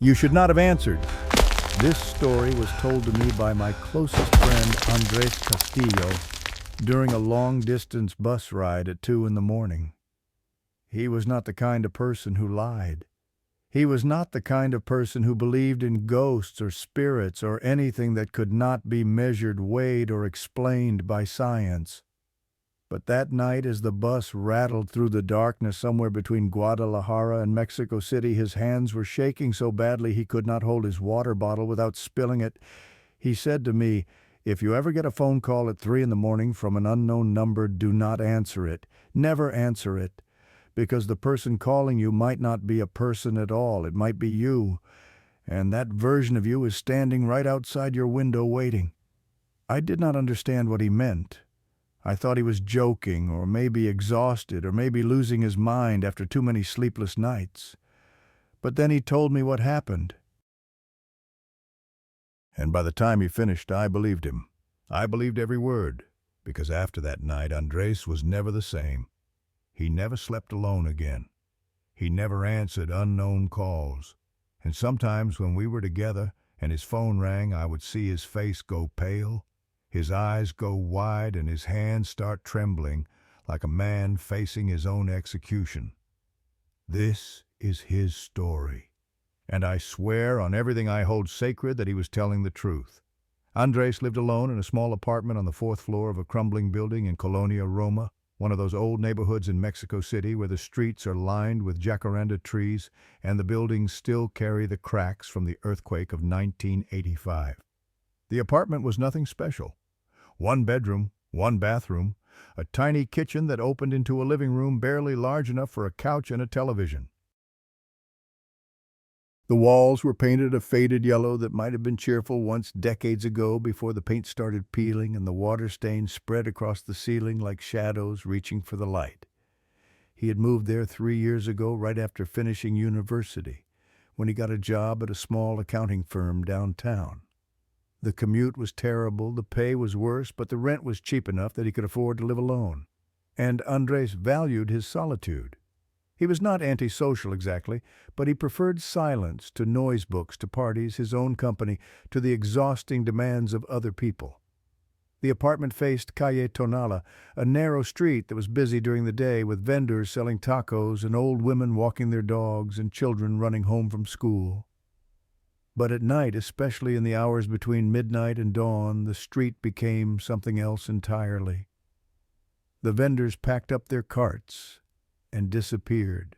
You should not have answered. This story was told to me by my closest friend Andrés Castillo during a long-distance bus ride at 2 in the morning. He was not the kind of person who lied. He was not the kind of person who believed in ghosts or spirits or anything that could not be measured, weighed, or explained by science. But that night, as the bus rattled through the darkness somewhere between Guadalajara and Mexico City, his hands were shaking so badly he could not hold his water bottle without spilling it. He said to me, "If you ever get a phone call at 3 in the morning from an unknown number, do not answer it. Never answer it. Because the person calling you might not be a person at all. It might be you. And that version of you is standing right outside your window waiting." I did not understand what he meant. I thought he was joking, or maybe exhausted, or maybe losing his mind after too many sleepless nights. But then he told me what happened. And by the time he finished, I believed him. I believed every word, because after that night, Andrés was never the same. He never slept alone again. He never answered unknown calls. And sometimes when we were together and his phone rang, I would see his face go pale, his eyes go wide, and his hands start trembling like a man facing his own execution. This is his story, and I swear on everything I hold sacred that he was telling the truth. Andrés lived alone in a small apartment on the 4th floor of a crumbling building in Colonia Roma, one of those old neighborhoods in Mexico City where the streets are lined with jacaranda trees and the buildings still carry the cracks from the earthquake of 1985. The apartment was nothing special. 1 bedroom, 1 bathroom, a tiny kitchen that opened into a living room barely large enough for a couch and a television. The walls were painted a faded yellow that might have been cheerful once decades ago before the paint started peeling and the water stains spread across the ceiling like shadows reaching for the light. He had moved there 3 years ago right after finishing university, when he got a job at a small accounting firm downtown. The commute was terrible, the pay was worse, but the rent was cheap enough that he could afford to live alone. And Andrés valued his solitude. He was not antisocial exactly, but he preferred silence to noise books, to parties, his own company, to the exhausting demands of other people. The apartment faced Calle Tonala, a narrow street that was busy during the day with vendors selling tacos and old women walking their dogs and children running home from school. But at night, especially in the hours between midnight and dawn, the street became something else entirely. The vendors packed up their carts and disappeared.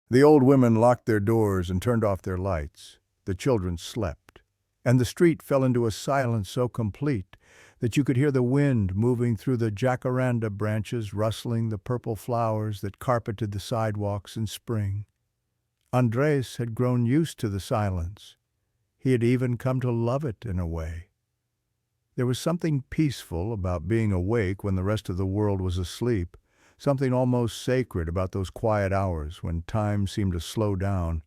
The old women locked their doors and turned off their lights. The children slept. And the street fell into a silence so complete that you could hear the wind moving through the jacaranda branches, rustling the purple flowers that carpeted the sidewalks in spring. Andrés had grown used to the silence. He had even come to love it in a way. There was something peaceful about being awake when the rest of the world was asleep, something almost sacred about those quiet hours when time seemed to slow down,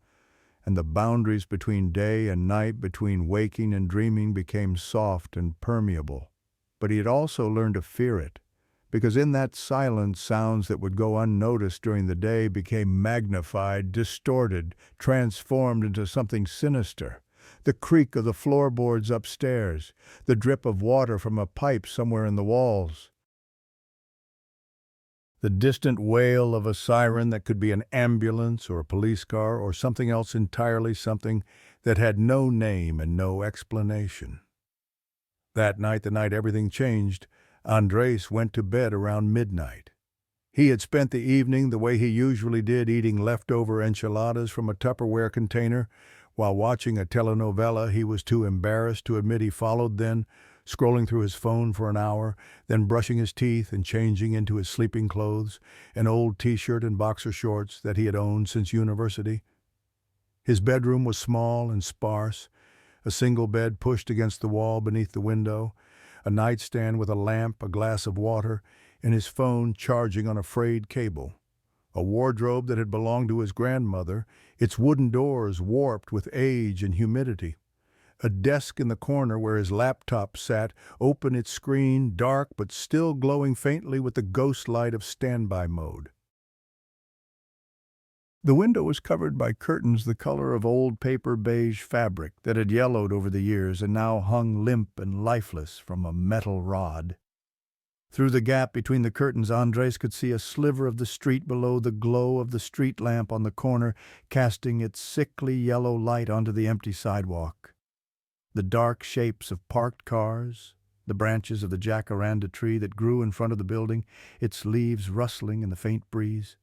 and the boundaries between day and night, between waking and dreaming, became soft and permeable. But he had also learned to fear it, because in that silence, sounds that would go unnoticed during the day became magnified, distorted, transformed into something sinister. The creak of the floorboards upstairs, the drip of water from a pipe somewhere in the walls, the distant wail of a siren that could be an ambulance or a police car or something else entirely, something that had no name and no explanation. That night, the night everything changed, Andrés went to bed around midnight. He had spent the evening the way he usually did, eating leftover enchiladas from a Tupperware container while watching a telenovela he was too embarrassed to admit he followed, then scrolling through his phone for an hour, then brushing his teeth and changing into his sleeping clothes, an old t-shirt and boxer shorts that he had owned since university. His bedroom was small and sparse, a single bed pushed against the wall beneath the window, a nightstand with a lamp, a glass of water, and his phone charging on a frayed cable. A wardrobe that had belonged to his grandmother, its wooden doors warped with age and humidity. A desk in the corner where his laptop sat, open its screen, dark but still glowing faintly with the ghost light of standby mode. The window was covered by curtains the color of old paper beige fabric that had yellowed over the years and now hung limp and lifeless from a metal rod. Through the gap between the curtains, Andrés could see a sliver of the street below, the glow of the street lamp on the corner, casting its sickly yellow light onto the empty sidewalk. The dark shapes of parked cars, the branches of the jacaranda tree that grew in front of the building, its leaves rustling in the faint breeze.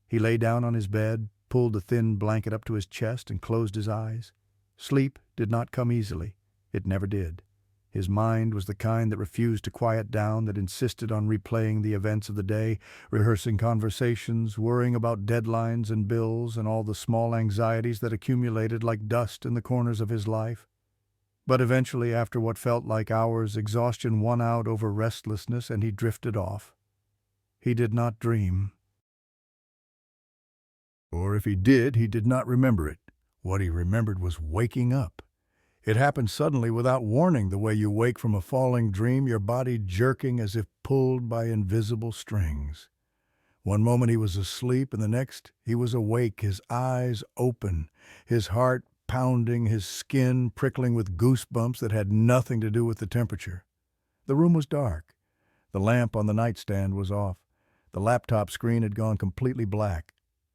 He lay down on his bed, pulled the thin blanket up to his chest, and closed his eyes. Sleep did not come easily. It never did. His mind was the kind that refused to quiet down, that insisted on replaying the events of the day, rehearsing conversations, worrying about deadlines and bills and all the small anxieties that accumulated like dust in the corners of his life. But eventually, after what felt like hours, exhaustion won out over restlessness, and he drifted off. He did not dream. Or if he did not remember it. What he remembered was waking up. It happened suddenly without warning, the way you wake from a falling dream, your body jerking as if pulled by invisible strings. One moment he was asleep, and the next he was awake, his eyes open, his heart pounding, his skin prickling with goosebumps that had nothing to do with the temperature. The room was dark. The lamp on the nightstand was off. The laptop screen had gone completely black.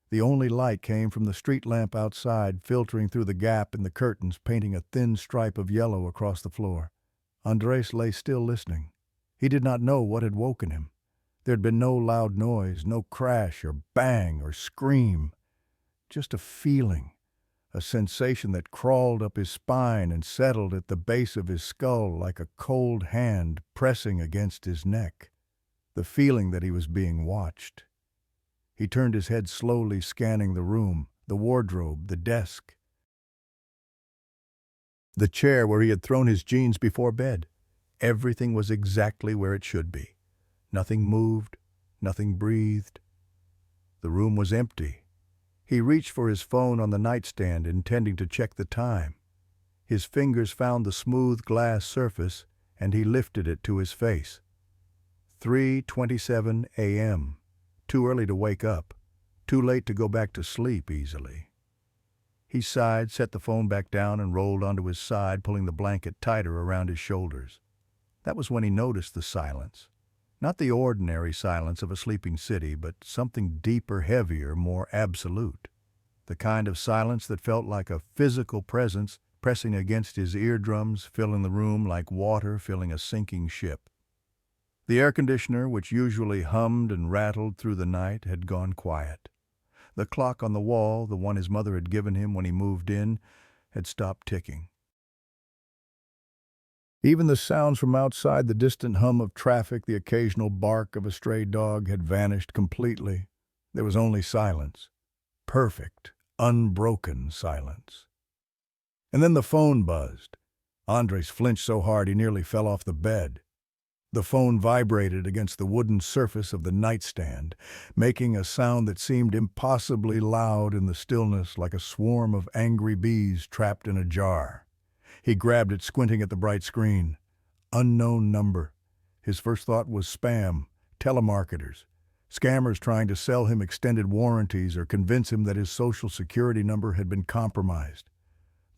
The only light came from the street lamp outside, filtering through the gap in the curtains, painting a thin stripe of yellow across the floor. Andrés lay still, listening. He did not know what had woken him. There had been no loud noise, no crash or bang or scream. Just a feeling, a sensation that crawled up his spine and settled at the base of his skull like a cold hand pressing against his neck. The feeling that he was being watched. He turned his head slowly, scanning the room, the wardrobe, the desk, the chair where he had thrown his jeans before bed. Everything was exactly where it should be. Nothing moved, nothing breathed. The room was empty. He reached for his phone on the nightstand, intending to check the time. His fingers found the smooth glass surface, and he lifted it to his face. 3:27 a.m. Too early to wake up, too late to go back to sleep easily. He sighed, set the phone back down, and rolled onto his side, pulling the blanket tighter around his shoulders. That was when he noticed the silence. Not the ordinary silence of a sleeping city, but something deeper, heavier, more absolute. The kind of silence that felt like a physical presence pressing against his eardrums, filling the room like water filling a sinking ship. The air conditioner, which usually hummed and rattled through the night, had gone quiet. The clock on the wall, the one his mother had given him when he moved in, had stopped ticking. Even the sounds from outside, the distant hum of traffic, the occasional bark of a stray dog, had vanished completely. There was only silence. Perfect, unbroken silence. And then the phone buzzed. Andrés flinched so hard he nearly fell off the bed. The phone vibrated against the wooden surface of the nightstand, making a sound that seemed impossibly loud in the stillness, like a swarm of angry bees trapped in a jar. He grabbed it, squinting at the bright screen. Unknown number. His first thought was spam, telemarketers, scammers trying to sell him extended warranties or convince him that his Social Security number had been compromised.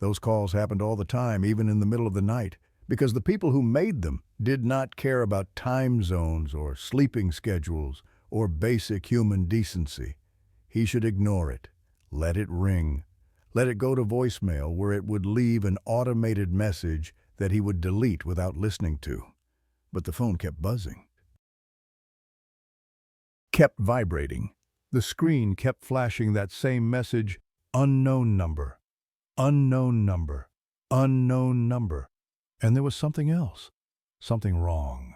Those calls happened all the time, even in the middle of the night, because the people who made them did not care about time zones or sleeping schedules or basic human decency. He should ignore it. Let it ring. Let it go to voicemail, where it would leave an automated message that he would delete without listening to. But the phone kept buzzing. Kept vibrating. The screen kept flashing that same message, unknown number, unknown number, unknown number. And there was something else, something wrong.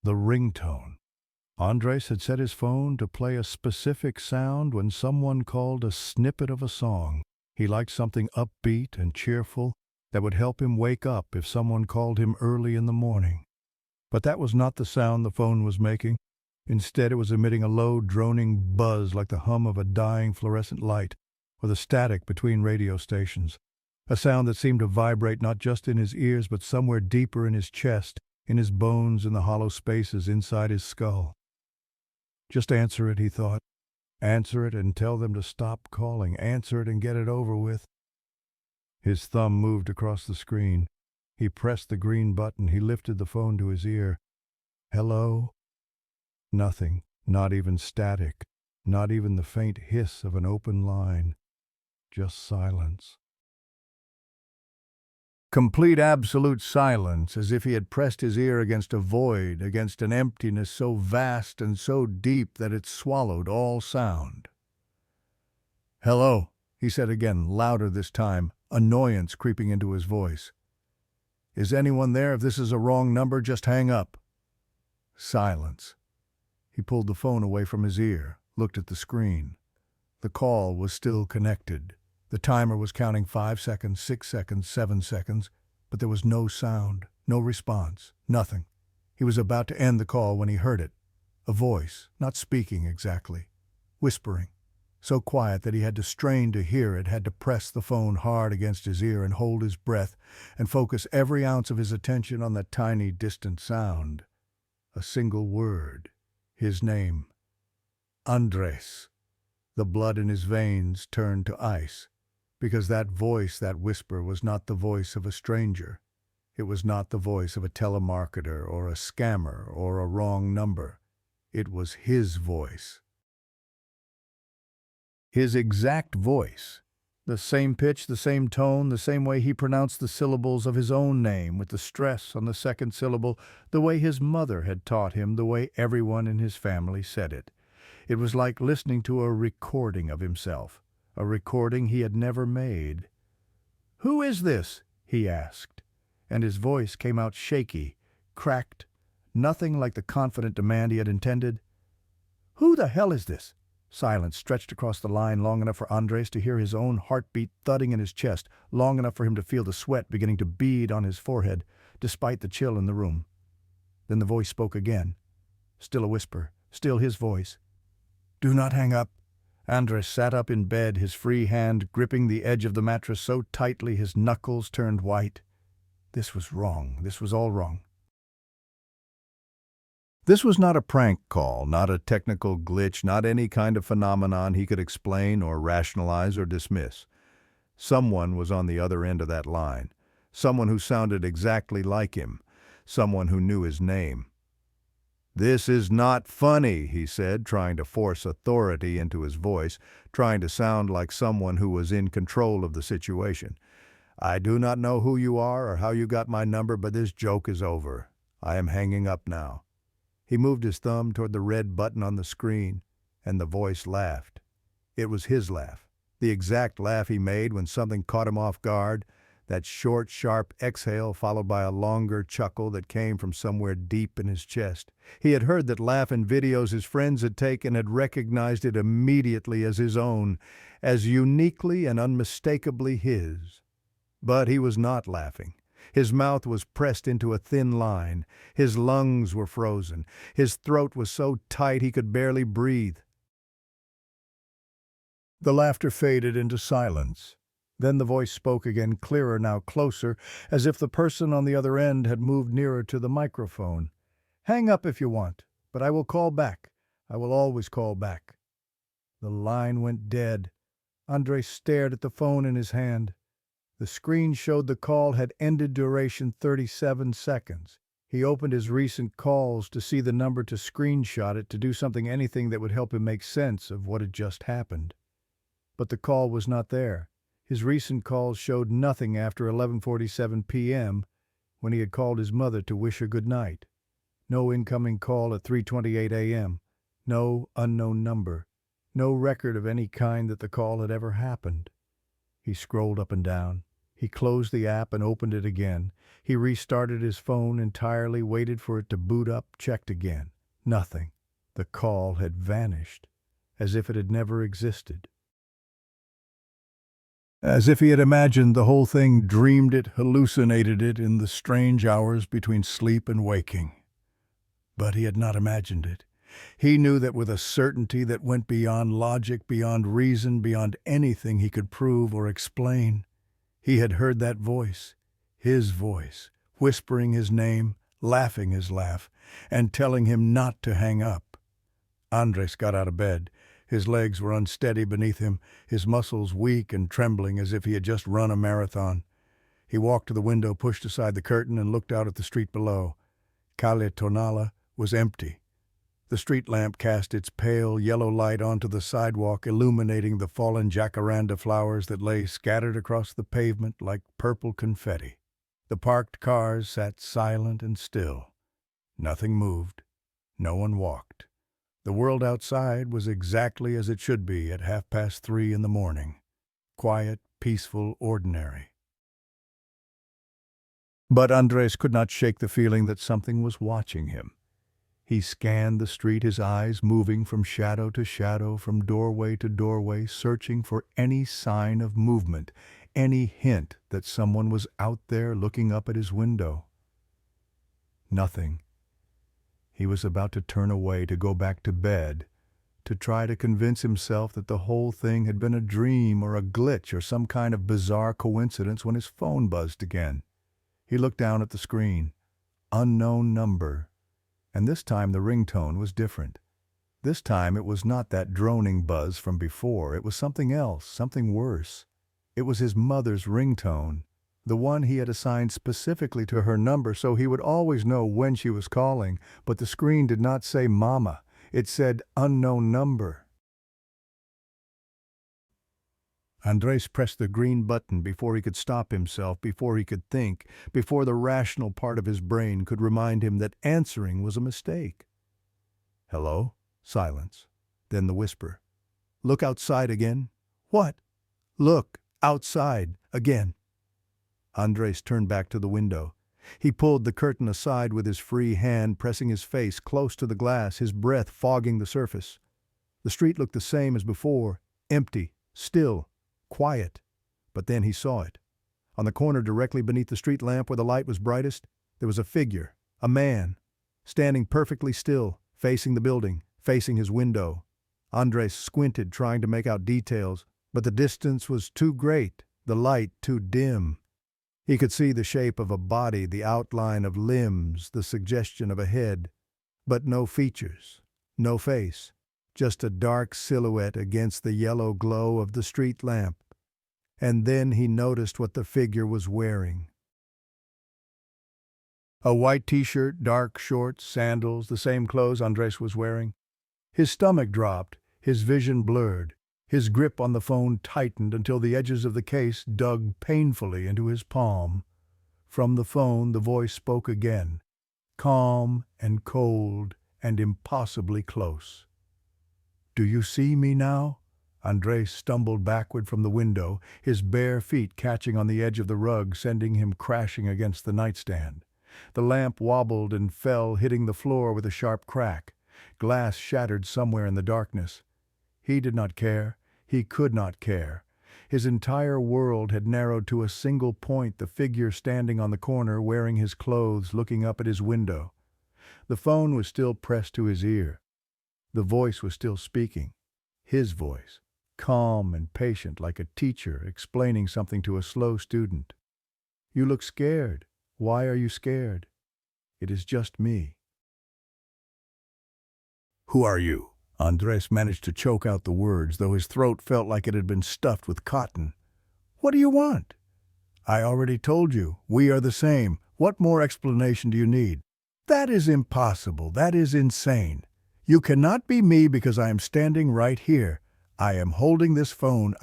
The ringtone. Andrés had set his phone to play a specific sound when someone called a snippet of a song. He liked something upbeat and cheerful that would help him wake up if someone called him early in the morning. But that was not the sound the phone was making. Instead, it was emitting a low, droning buzz like the hum of a dying fluorescent light or the static between radio stations. A sound that seemed to vibrate not just in his ears, but somewhere deeper in his chest, in his bones, in the hollow spaces inside his skull. Just answer it, he thought. Answer it and tell them to stop calling. Answer it and get it over with. His thumb moved across the screen. He pressed the green button. He lifted the phone to his ear. Hello? Nothing, not even static, not even the faint hiss of an open line. Just silence. Complete absolute silence, as if he had pressed his ear against a void, against an emptiness so vast and so deep that it swallowed all sound. Hello, he said again, louder this time, annoyance creeping into his voice. Is anyone there? If this is a wrong number, just hang up. Silence. He pulled the phone away from his ear, looked at the screen. The call was still connected. The timer was counting 5 seconds, 6 seconds, 7 seconds, but there was no sound, no response, nothing. He was about to end the call when he heard it. A voice, not speaking exactly, whispering, so quiet that he had to strain to hear it, had to press the phone hard against his ear and hold his breath and focus every ounce of his attention on that tiny, distant sound. A single word, his name. Andrés. The blood in his veins turned to ice, because that voice, that whisper, was not the voice of a stranger. It was not the voice of a telemarketer or a scammer or a wrong number. It was his voice. His exact voice. The same pitch, the same tone, the same way he pronounced the syllables of his own name, with the stress on the second syllable, the way his mother had taught him, the way everyone in his family said it. It was like listening to a recording of himself, a recording he had never made. "Who is this?" he asked, and his voice came out shaky, cracked, nothing like the confident demand he had intended. "Who the hell is this?" Silence stretched across the line long enough for Andrés to hear his own heartbeat thudding in his chest, long enough for him to feel the sweat beginning to bead on his forehead, despite the chill in the room. Then the voice spoke again. Still a whisper, still his voice. "Do not hang up." Andrés sat up in bed, his free hand gripping the edge of the mattress so tightly his knuckles turned white. This was wrong. This was all wrong. This was not a prank call, not a technical glitch, not any kind of phenomenon he could explain or rationalize or dismiss. Someone was on the other end of that line. Someone who sounded exactly like him. Someone who knew his name. "This is not funny," he said, trying to force authority into his voice, trying to sound like someone who was in control of the situation. "I do not know who you are or how you got my number, but this joke is over. I am hanging up now." He moved his thumb toward the red button on the screen, and the voice laughed. It was his laugh, the exact laugh he made when something caught him off guard, that short, sharp exhale followed by a longer chuckle that came from somewhere deep in his chest. He had heard that laugh in videos his friends had taken, had recognized it immediately as his own, as uniquely and unmistakably his. But he was not laughing. His mouth was pressed into a thin line. His lungs were frozen. His throat was so tight he could barely breathe. The laughter faded into silence. Then the voice spoke again, clearer now, closer, as if the person on the other end had moved nearer to the microphone. "Hang up if you want, but I will call back. I will always call back." The line went dead. Andrés stared at the phone in his hand. The screen showed the call had ended duration 37 seconds. He opened his recent calls to see the number, to screenshot it, to do anything that would help him make sense of what had just happened. But the call was not there. His recent calls showed nothing after 11:47 p.m., when he had called his mother to wish her good night. No incoming call at 3:28 a.m. No unknown number. No record of any kind that the call had ever happened. He scrolled up and down. He closed the app and opened it again. He restarted his phone entirely, waited for it to boot up, checked again. Nothing. The call had vanished, as if it had never existed. As if he had imagined the whole thing, dreamed it, hallucinated it in the strange hours between sleep and waking. But he had not imagined it. He knew that with a certainty that went beyond logic, beyond reason, beyond anything he could prove or explain. He had heard that voice, his voice, whispering his name, laughing his laugh, and telling him not to hang up. Andrés got out of bed, His legs were unsteady beneath him, his muscles weak and trembling as if he had just run a marathon. He walked to the window, pushed aside the curtain, and looked out at the street below. Calle Tonala was empty. The street lamp cast its pale yellow light onto the sidewalk, illuminating the fallen jacaranda flowers that lay scattered across the pavement like purple confetti. The parked cars sat silent and still. Nothing moved. No one walked. The world outside was exactly as it should be at 3:30 in the morning. Quiet, peaceful, ordinary. But Andrés could not shake the feeling that something was watching him. He scanned the street, his eyes moving from shadow to shadow, from doorway to doorway, searching for any sign of movement, any hint that someone was out there looking up at his window. Nothing. He was about to turn away, to go back to bed, to try to convince himself that the whole thing had been a dream or a glitch or some kind of bizarre coincidence when his phone buzzed again. He looked down at the screen. Unknown number. And this time the ringtone was different. This time it was not that droning buzz from before. It was something else, something worse. It was his mother's ringtone, the one he had assigned specifically to her number so he would always know when she was calling, but the screen did not say Mama. It said unknown number. Andrés pressed the green button before he could stop himself, before he could think, before the rational part of his brain could remind him that answering was a mistake. Hello? Silence. Then the whisper. Look outside again. What? Look outside again. Andrés turned back to the window. He pulled the curtain aside with his free hand, pressing his face close to the glass, his breath fogging the surface. The street looked the same as before, empty, still, quiet. But then he saw it. On the corner directly beneath the street lamp where the light was brightest, there was a figure, a man, standing perfectly still, facing the building, facing his window. Andrés squinted, trying to make out details, but the distance was too great, the light too dim. He could see the shape of a body, the outline of limbs, the suggestion of a head, but no features, no face, just a dark silhouette against the yellow glow of the street lamp. And then he noticed what the figure was wearing. A white t-shirt, dark shorts, sandals, the same clothes Andrés was wearing. His stomach dropped, his vision blurred. His grip on the phone tightened until the edges of the case dug painfully into his palm. From the phone, the voice spoke again, calm and cold and impossibly close. Do you see me now? Andrés stumbled backward from the window, his bare feet catching on the edge of the rug, sending him crashing against the nightstand. The lamp wobbled and fell, hitting the floor with a sharp crack. Glass shattered somewhere in the darkness. He did not care. He could not care. His entire world had narrowed to a single point, the figure standing on the corner, wearing his clothes, looking up at his window. The phone was still pressed to his ear. The voice was still speaking. His voice, calm and patient, like a teacher explaining something to a slow student. You look scared. Why are you scared? It is just me. Who are you? Andrés managed to choke out the words, though his throat felt like it had been stuffed with cotton. What do you want? I already told you. We are the same. What more explanation do you need? That is impossible. That is insane. You cannot be me because I am standing right here. I am holding this phone.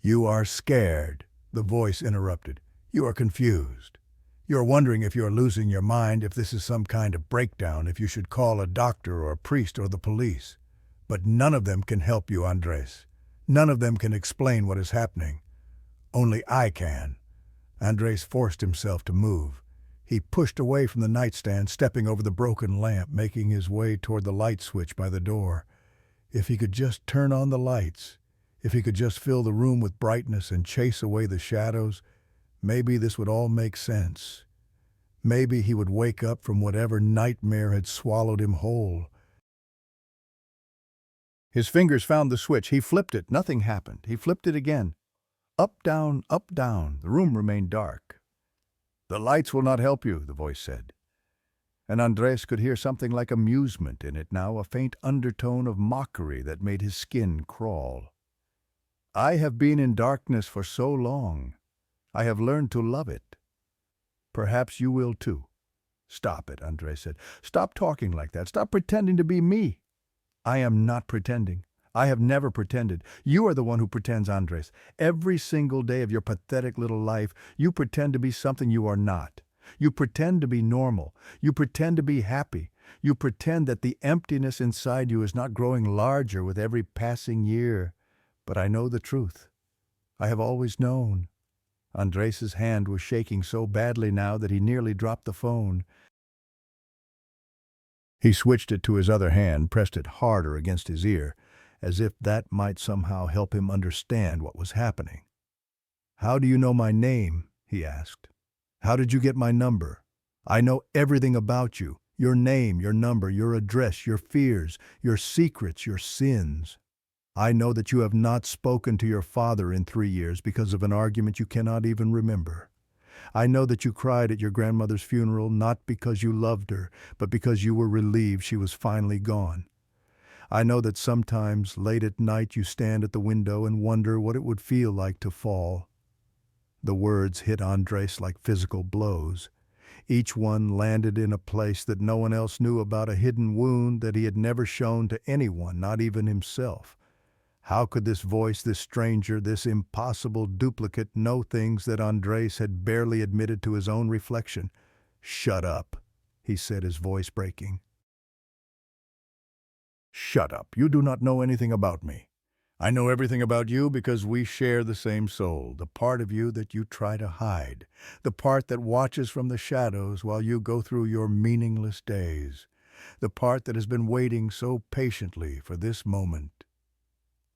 You are scared, the voice interrupted. You are confused. You are wondering if you are losing your mind, if this is some kind of breakdown, if you should call a doctor or a priest or the police. But none of them can help you, Andrés. None of them can explain what is happening. Only I can. Andrés forced himself to move. He pushed away from the nightstand, stepping over the broken lamp, making his way toward the light switch by the door. If he could just turn on the lights, if he could just fill the room with brightness and chase away the shadows, maybe this would all make sense. Maybe he would wake up from whatever nightmare had swallowed him whole. His fingers found the switch. He flipped it. Nothing happened. He flipped it again. Up, down, up, down. The room remained dark. The lights will not help you, the voice said. and Andrés could hear something like amusement in it now, a faint undertone of mockery that made his skin crawl. "I have been in darkness for so long. I have learned to love it. Perhaps you will too." "Stop it," Andrés said. "Stop talking like that. Stop pretending to be me." "I am not pretending. I have never pretended. You are the one who pretends, Andrés. Every single day of your pathetic little life, you pretend to be something you are not. You pretend to be normal. You pretend to be happy. You pretend that the emptiness inside you is not growing larger with every passing year. But I know the truth. I have always known." Andrés's hand was shaking so badly now that he nearly dropped the phone. He switched it to his other hand, pressed it harder against his ear, as if that might somehow help him understand what was happening. "How do you know my name?" he asked. "How did you get my number? I know everything about you. Your name, your number, your address, your fears, your secrets, your sins. I know that you have not spoken to your father in 3 years because of an argument you cannot even remember. I know that you cried at your grandmother's funeral not because you loved her, but because you were relieved she was finally gone. I know that sometimes, late at night, you stand at the window and wonder what it would feel like to fall." The words hit Andrés like physical blows. Each one landed in a place that no one else knew about, a hidden wound that he had never shown to anyone, not even himself. How could this voice, this stranger, this impossible duplicate know things that Andrés had barely admitted to his own reflection? "Shut up," he said, his voice breaking. "Shut up. You do not know anything about me. I know everything about you because we share the same soul, the part of you that you try to hide, the part that watches from the shadows while you go through your meaningless days, the part that has been waiting so patiently for this moment."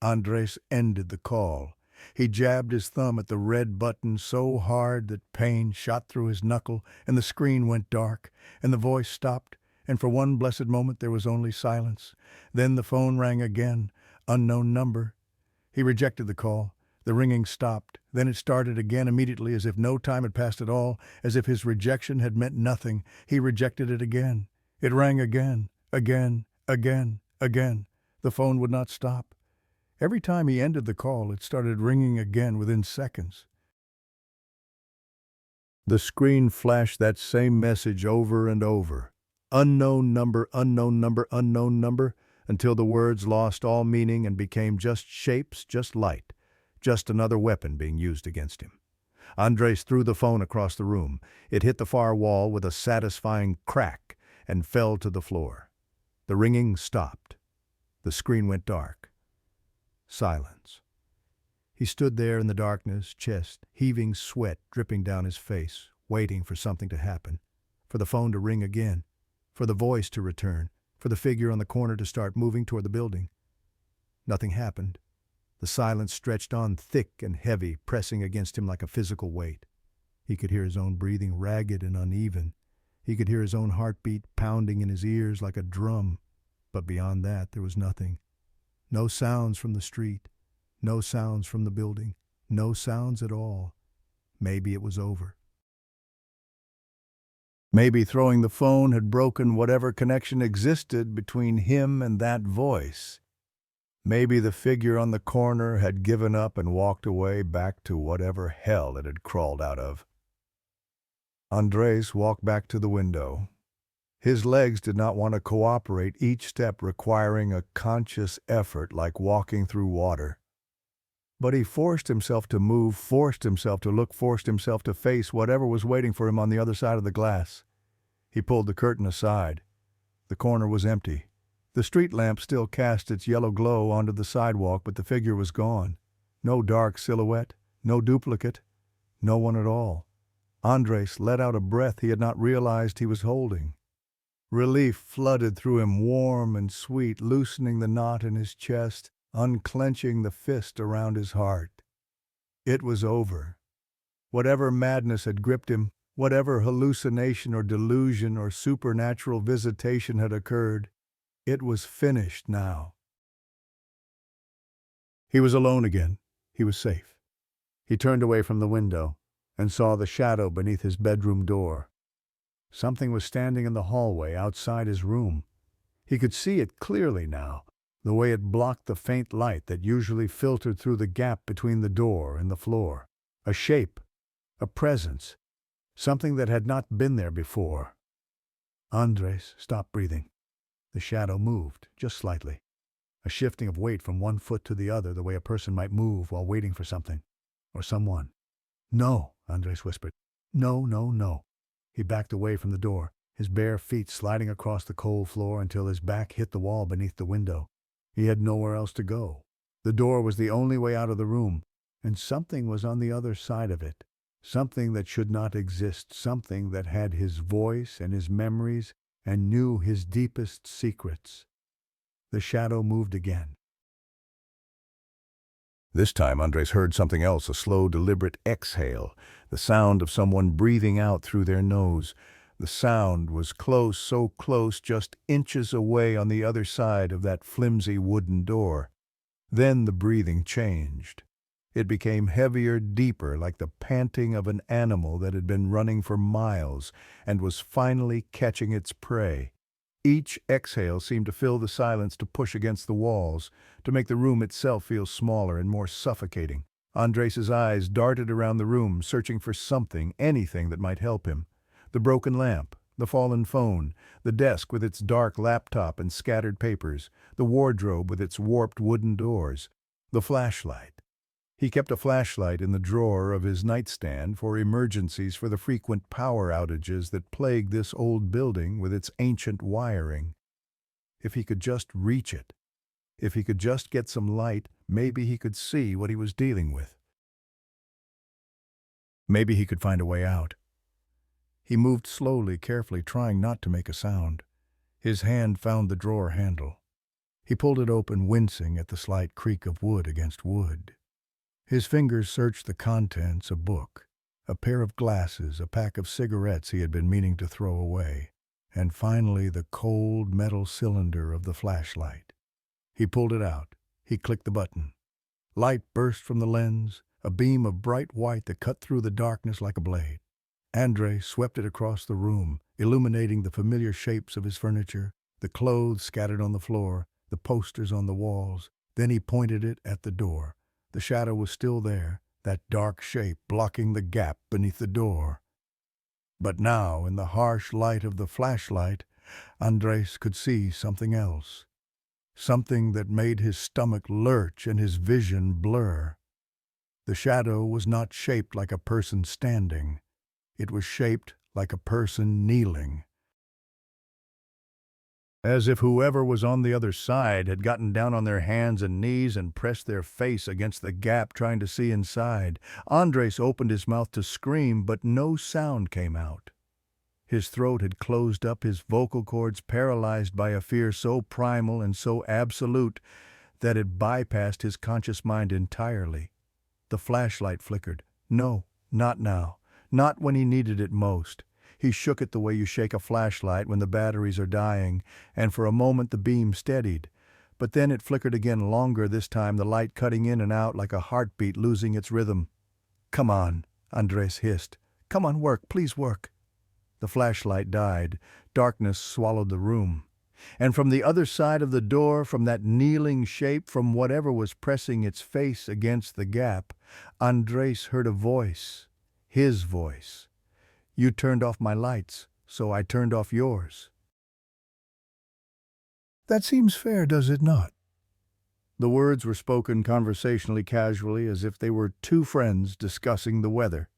Andrés ended the call. He jabbed his thumb at the red button so hard that pain shot through his knuckle, and the screen went dark, and the voice stopped, and for one blessed moment there was only silence. Then the phone rang again. Unknown number. He rejected the call. The ringing stopped. Then it started again immediately, as if no time had passed at all, as if his rejection had meant nothing. He rejected it again. It rang again, again, again, again. The phone would not stop. Every time he ended the call, it started ringing again within seconds. The screen flashed that same message over and over. Unknown number, unknown number, unknown number, until the words lost all meaning and became just shapes, just light, just another weapon being used against him. Andrés threw the phone across the room. It hit the far wall with a satisfying crack and fell to the floor. The ringing stopped. The screen went dark. Silence. He stood there in the darkness, chest heaving, sweat dripping down his face, waiting for something to happen, for the phone to ring again, for the voice to return, for the figure on the corner to start moving toward the building. Nothing happened. The silence stretched on thick and heavy, pressing against him like a physical weight. He could hear his own breathing ragged and uneven. He could hear his own heartbeat pounding in his ears like a drum. But beyond that, there was nothing. No sounds from the street. No sounds from the building. No sounds at all. Maybe it was over. Maybe throwing the phone had broken whatever connection existed between him and that voice. Maybe the figure on the corner had given up and walked away back to whatever hell it had crawled out of. Andrés walked back to the window. His legs did not want to cooperate, each step requiring a conscious effort like walking through water. But he forced himself to move, forced himself to look, forced himself to face whatever was waiting for him on the other side of the glass. He pulled the curtain aside. The corner was empty. The street lamp still cast its yellow glow onto the sidewalk, but the figure was gone. No dark silhouette, no duplicate, no one at all. Andrés let out a breath he had not realized he was holding. Relief flooded through him, warm and sweet, loosening the knot in his chest, unclenching the fist around his heart. It was over. Whatever madness had gripped him, whatever hallucination or delusion or supernatural visitation had occurred, it was finished now. He was alone again. He was safe. He turned away from the window and saw the shadow beneath his bedroom door. Something was standing in the hallway outside his room. He could see it clearly now, the way it blocked the faint light that usually filtered through the gap between the door and the floor. A shape, a presence, something that had not been there before. Andrés stopped breathing. The shadow moved, just slightly. A shifting of weight from one foot to the other, the way a person might move while waiting for something, or someone. "No," Andrés whispered. "No, no, no." He backed away from the door, his bare feet sliding across the cold floor until his back hit the wall beneath the window. He had nowhere else to go. The door was the only way out of the room, and something was on the other side of it. Something that should not exist, something that had his voice and his memories and knew his deepest secrets. The shadow moved again. This time Andrés heard something else, a slow, deliberate exhale, the sound of someone breathing out through their nose. The sound was close, so close, just inches away on the other side of that flimsy wooden door. Then the breathing changed. It became heavier, deeper, like the panting of an animal that had been running for miles and was finally catching its prey. Each exhale seemed to fill the silence, to push against the walls, to make the room itself feel smaller and more suffocating. Andrés's eyes darted around the room, searching for something, anything that might help him. The broken lamp, the fallen phone, the desk with its dark laptop and scattered papers, the wardrobe with its warped wooden doors, the flashlight. He kept a flashlight in the drawer of his nightstand for emergencies, for the frequent power outages that plagued this old building with its ancient wiring. If he could just reach it, if he could just get some light, maybe he could see what he was dealing with. Maybe he could find a way out. He moved slowly, carefully, trying not to make a sound. His hand found the drawer handle. He pulled it open, wincing at the slight creak of wood against wood. His fingers searched the contents: a book, a pair of glasses, a pack of cigarettes he had been meaning to throw away, and finally the cold metal cylinder of the flashlight. He pulled it out. He clicked the button. Light burst from the lens, a beam of bright white that cut through the darkness like a blade. Andrés swept it across the room, illuminating the familiar shapes of his furniture, the clothes scattered on the floor, the posters on the walls. Then he pointed it at the door. The shadow was still there, that dark shape blocking the gap beneath the door. But now, in the harsh light of the flashlight, Andrés could see something else. Something that made his stomach lurch and his vision blur. The shadow was not shaped like a person standing. It was shaped like a person kneeling. As if whoever was on the other side had gotten down on their hands and knees and pressed their face against the gap, trying to see inside. Andrés opened his mouth to scream, but no sound came out. His throat had closed up, his vocal cords paralyzed by a fear so primal and so absolute that it bypassed his conscious mind entirely. The flashlight flickered. No, not now. Not when he needed it most. He shook it the way you shake a flashlight when the batteries are dying, and for a moment the beam steadied. But then it flickered again, longer this time, the light cutting in and out like a heartbeat losing its rhythm. "Come on," Andrés hissed. "Come on, work, please work." The flashlight died. Darkness swallowed the room. And from the other side of the door, from that kneeling shape, from whatever was pressing its face against the gap, Andrés heard a voice. His voice. "You turned off my lights, so I turned off yours." That seems fair, does it not? The words were spoken conversationally, casually, as if they were two friends discussing the weather.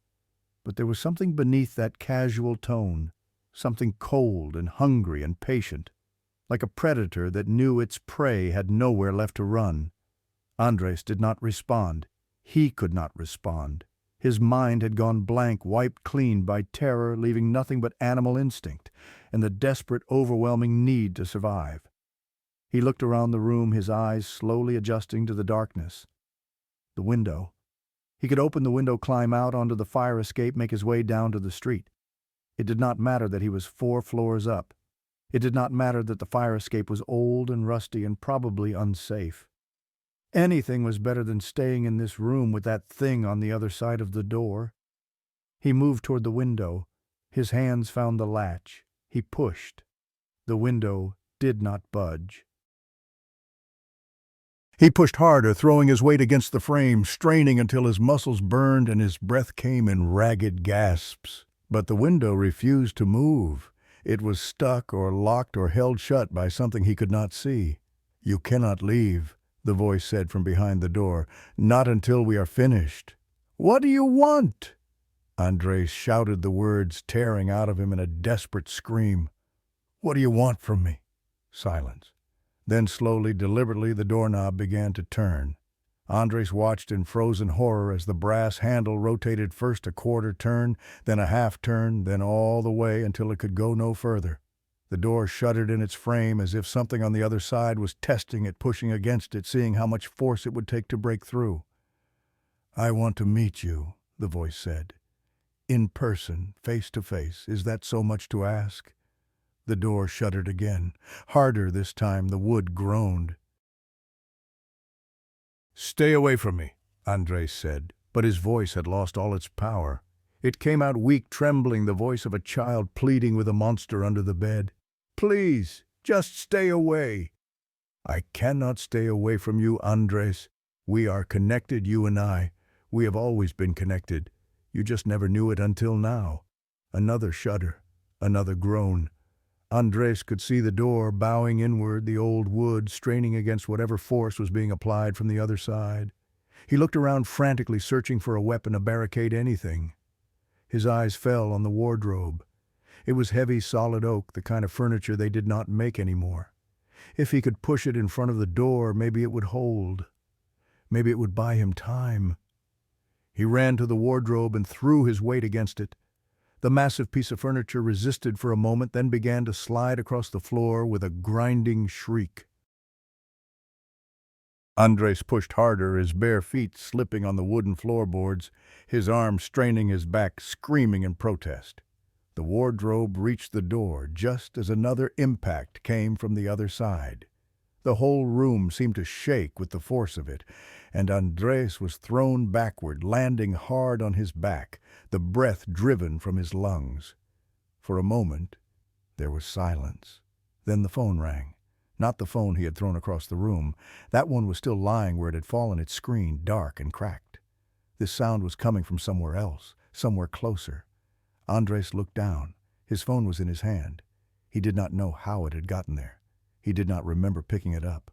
But there was something beneath that casual tone, something cold and hungry and patient, like a predator that knew its prey had nowhere left to run. Andrés did not respond. He could not respond. His mind had gone blank, wiped clean by terror, leaving nothing but animal instinct and the desperate, overwhelming need to survive. He looked around the room, his eyes slowly adjusting to the darkness. The window. He could open the window, climb out onto the fire escape, make his way down to the street. It did not matter that he was 4 floors up. It did not matter that the fire escape was old and rusty and probably unsafe. Anything was better than staying in this room with that thing on the other side of the door. He moved toward the window, His hands found the latch. He pushed. The window did not budge. He pushed harder, throwing his weight against the frame, straining until his muscles burned and his breath came in ragged gasps. But the window refused to move. It was stuck or locked or held shut by something he could not see. "You cannot leave," the voice said from behind the door. "Not until we are finished." "What do you want?" Andrés shouted the words, tearing out of him in a desperate scream. "What do you want from me?" Silence. Then slowly, deliberately, the doorknob began to turn. Andrés watched in frozen horror as the brass handle rotated first a quarter turn, then a half turn, then all the way until it could go no further. The door shuddered in its frame as if something on the other side was testing it, pushing against it, seeing how much force it would take to break through. "I want to meet you," the voice said. "In person, face to face. Is that so much to ask?" The door shuddered again. Harder this time, the wood groaned. "Stay away from me," Andrés said, but his voice had lost all its power. It came out weak, trembling, the voice of a child pleading with a monster under the bed. "Please, just stay away." "I cannot stay away from you, Andrés. We are connected, you and I. We have always been connected. You just never knew it until now." Another shudder, another groan. Andrés could see the door bowing inward, the old wood straining against whatever force was being applied from the other side. He looked around frantically, searching for a weapon, a barricade, anything. His eyes fell on the wardrobe. It was heavy, solid oak, the kind of furniture they did not make anymore. If he could push it in front of the door, maybe it would hold. Maybe it would buy him time. He ran to the wardrobe and threw his weight against it. The massive piece of furniture resisted for a moment, then began to slide across the floor with a grinding shriek. Andrés pushed harder, his bare feet slipping on the wooden floorboards, his arms straining his back, screaming in protest. The wardrobe reached the door just as another impact came from the other side. The whole room seemed to shake with the force of it, and Andrés was thrown backward, landing hard on his back, the breath driven from his lungs. For a moment, there was silence. Then the phone rang. Not the phone he had thrown across the room. That one was still lying where it had fallen, its screen dark and cracked. This sound was coming from somewhere else, somewhere closer. Andrés looked down. His phone was in his hand. He did not know how it had gotten there. He did not remember picking it up.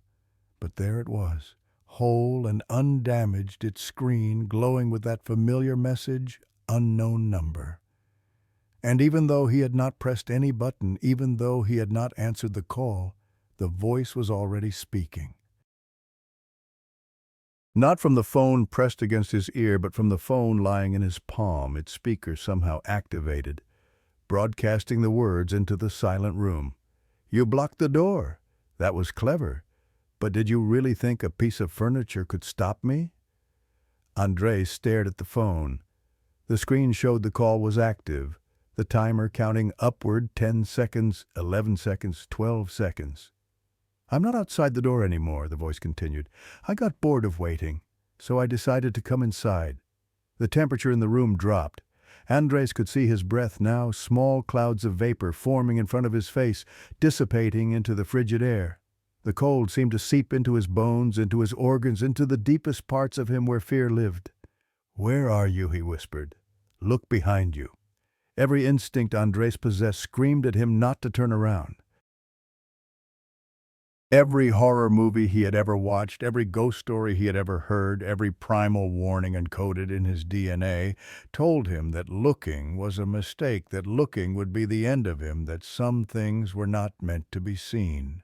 But there it was, whole and undamaged, its screen glowing with that familiar message, unknown number. And even though he had not pressed any button, even though he had not answered the call, the voice was already speaking. Not from the phone pressed against his ear, but from the phone lying in his palm, its speaker somehow activated, broadcasting the words into the silent room. "You blocked the door. That was clever. But did you really think a piece of furniture could stop me?" Andrés stared at the phone. The screen showed the call was active, the timer counting upward 10 seconds, 11 seconds, 12 seconds. "I'm not outside the door anymore," the voice continued. "I got bored of waiting, so I decided to come inside." The temperature in the room dropped. Andrés could see his breath now, small clouds of vapor forming in front of his face, dissipating into the frigid air. The cold seemed to seep into his bones, into his organs, into the deepest parts of him where fear lived. "Where are you?" he whispered. "Look behind you." Every instinct Andrés possessed screamed at him not to turn around. Every horror movie he had ever watched, every ghost story he had ever heard, every primal warning encoded in his DNA told him that looking was a mistake, that looking would be the end of him, that some things were not meant to be seen.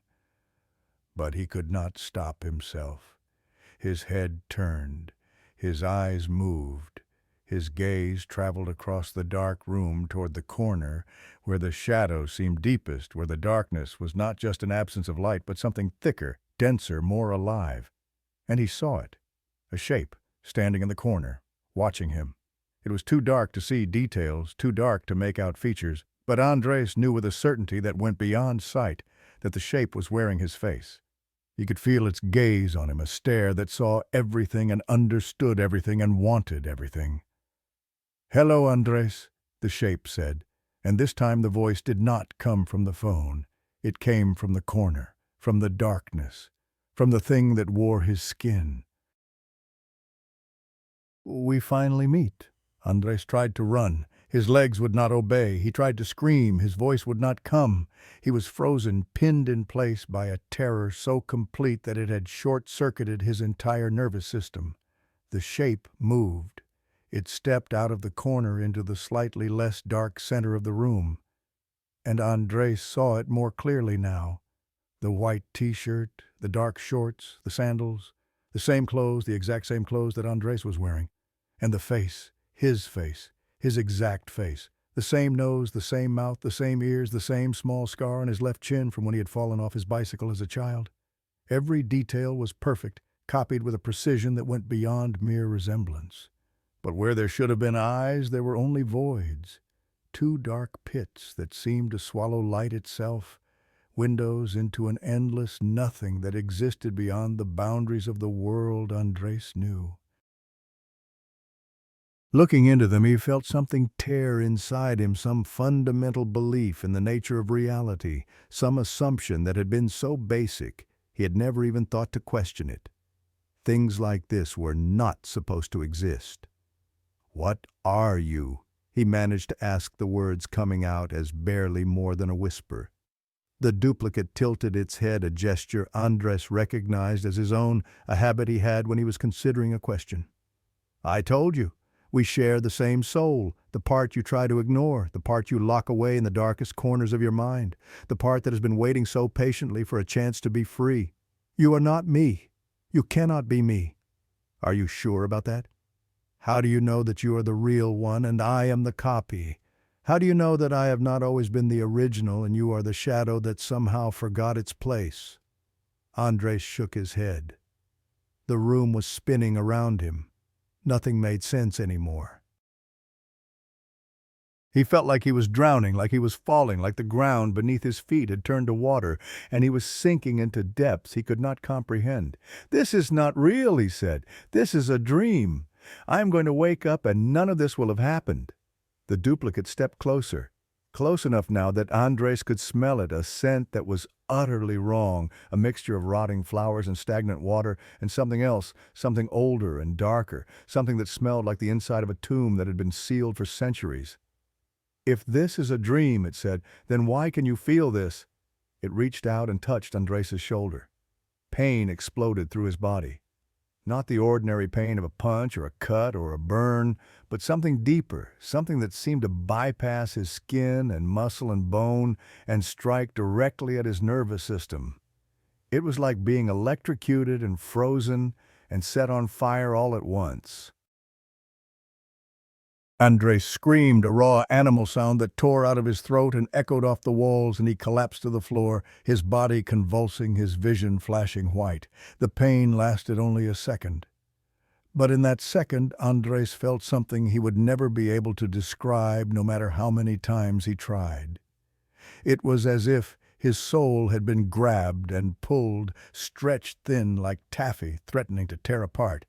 But he could not stop himself. His head turned, his eyes moved, his gaze traveled across the dark room toward the corner where the shadow seemed deepest, where the darkness was not just an absence of light, but something thicker, denser, more alive. And he saw it, a shape standing in the corner, watching him. It was too dark to see details, too dark to make out features, but Andrés knew with a certainty that went beyond sight that the shape was wearing his face. He could feel its gaze on him, a stare that saw everything and understood everything and wanted everything. "Hello, Andrés," the shape said, And this time the voice did not come from the phone. It came from the corner, from the darkness, from the thing that wore his skin. We finally meet. Andrés tried to run. His legs would not obey. He tried to scream. His voice would not come. He was frozen, pinned in place by a terror so complete that it had short-circuited his entire nervous system. The shape moved. It stepped out of the corner into the slightly less dark center of the room. And Andrés saw it more clearly now. The white t-shirt, the dark shorts, the sandals, the same clothes, the exact same clothes that Andrés was wearing. And the face, his exact face. The same nose, the same mouth, the same ears, the same small scar on his left chin from when he had fallen off his bicycle as a child. Every detail was perfect, copied with a precision that went beyond mere resemblance. But where there should have been eyes, there were only voids. Two dark pits that seemed to swallow light itself, windows into an endless nothing that existed beyond the boundaries of the world Andrés knew. Looking into them, he felt something tear inside him, some fundamental belief in the nature of reality, some assumption that had been so basic he had never even thought to question it. Things like this were not supposed to exist. "What are you?" he managed to ask, the words coming out as barely more than a whisper. The duplicate tilted its head, a gesture Andrés recognized as his own, a habit he had when he was considering a question. "I told you. We share the same soul, the part you try to ignore, the part you lock away in the darkest corners of your mind, the part that has been waiting so patiently for a chance to be free. You are not me. You cannot be me. Are you sure about that? How do you know that you are the real one and I am the copy? How do you know that I have not always been the original and you are the shadow that somehow forgot its place?" Andrés shook his head. The room was spinning around him. Nothing made sense anymore. He felt like he was drowning, like he was falling, like the ground beneath his feet had turned to water, and he was sinking into depths he could not comprehend. "This is not real," he said. "This is a dream. I am going to wake up and none of this will have happened." The duplicate stepped closer, close enough now that Andrés could smell it, a scent that was utterly wrong, a mixture of rotting flowers and stagnant water, and something else, something older and darker, something that smelled like the inside of a tomb that had been sealed for centuries. "If this is a dream," it said, "then why can you feel this?" It reached out and touched Andrés' shoulder. Pain exploded through his body. Not the ordinary pain of a punch or a cut or a burn, but something deeper, something that seemed to bypass his skin and muscle and bone and strike directly at his nervous system. It was like being electrocuted and frozen and set on fire all at once. Andrés screamed, a raw animal sound that tore out of his throat and echoed off the walls, and he collapsed to the floor, his body convulsing, his vision flashing white. The pain lasted only a second. But in that second, Andrés felt something he would never be able to describe, no matter how many times he tried. It was as if his soul had been grabbed and pulled, stretched thin like taffy, threatening to tear apart.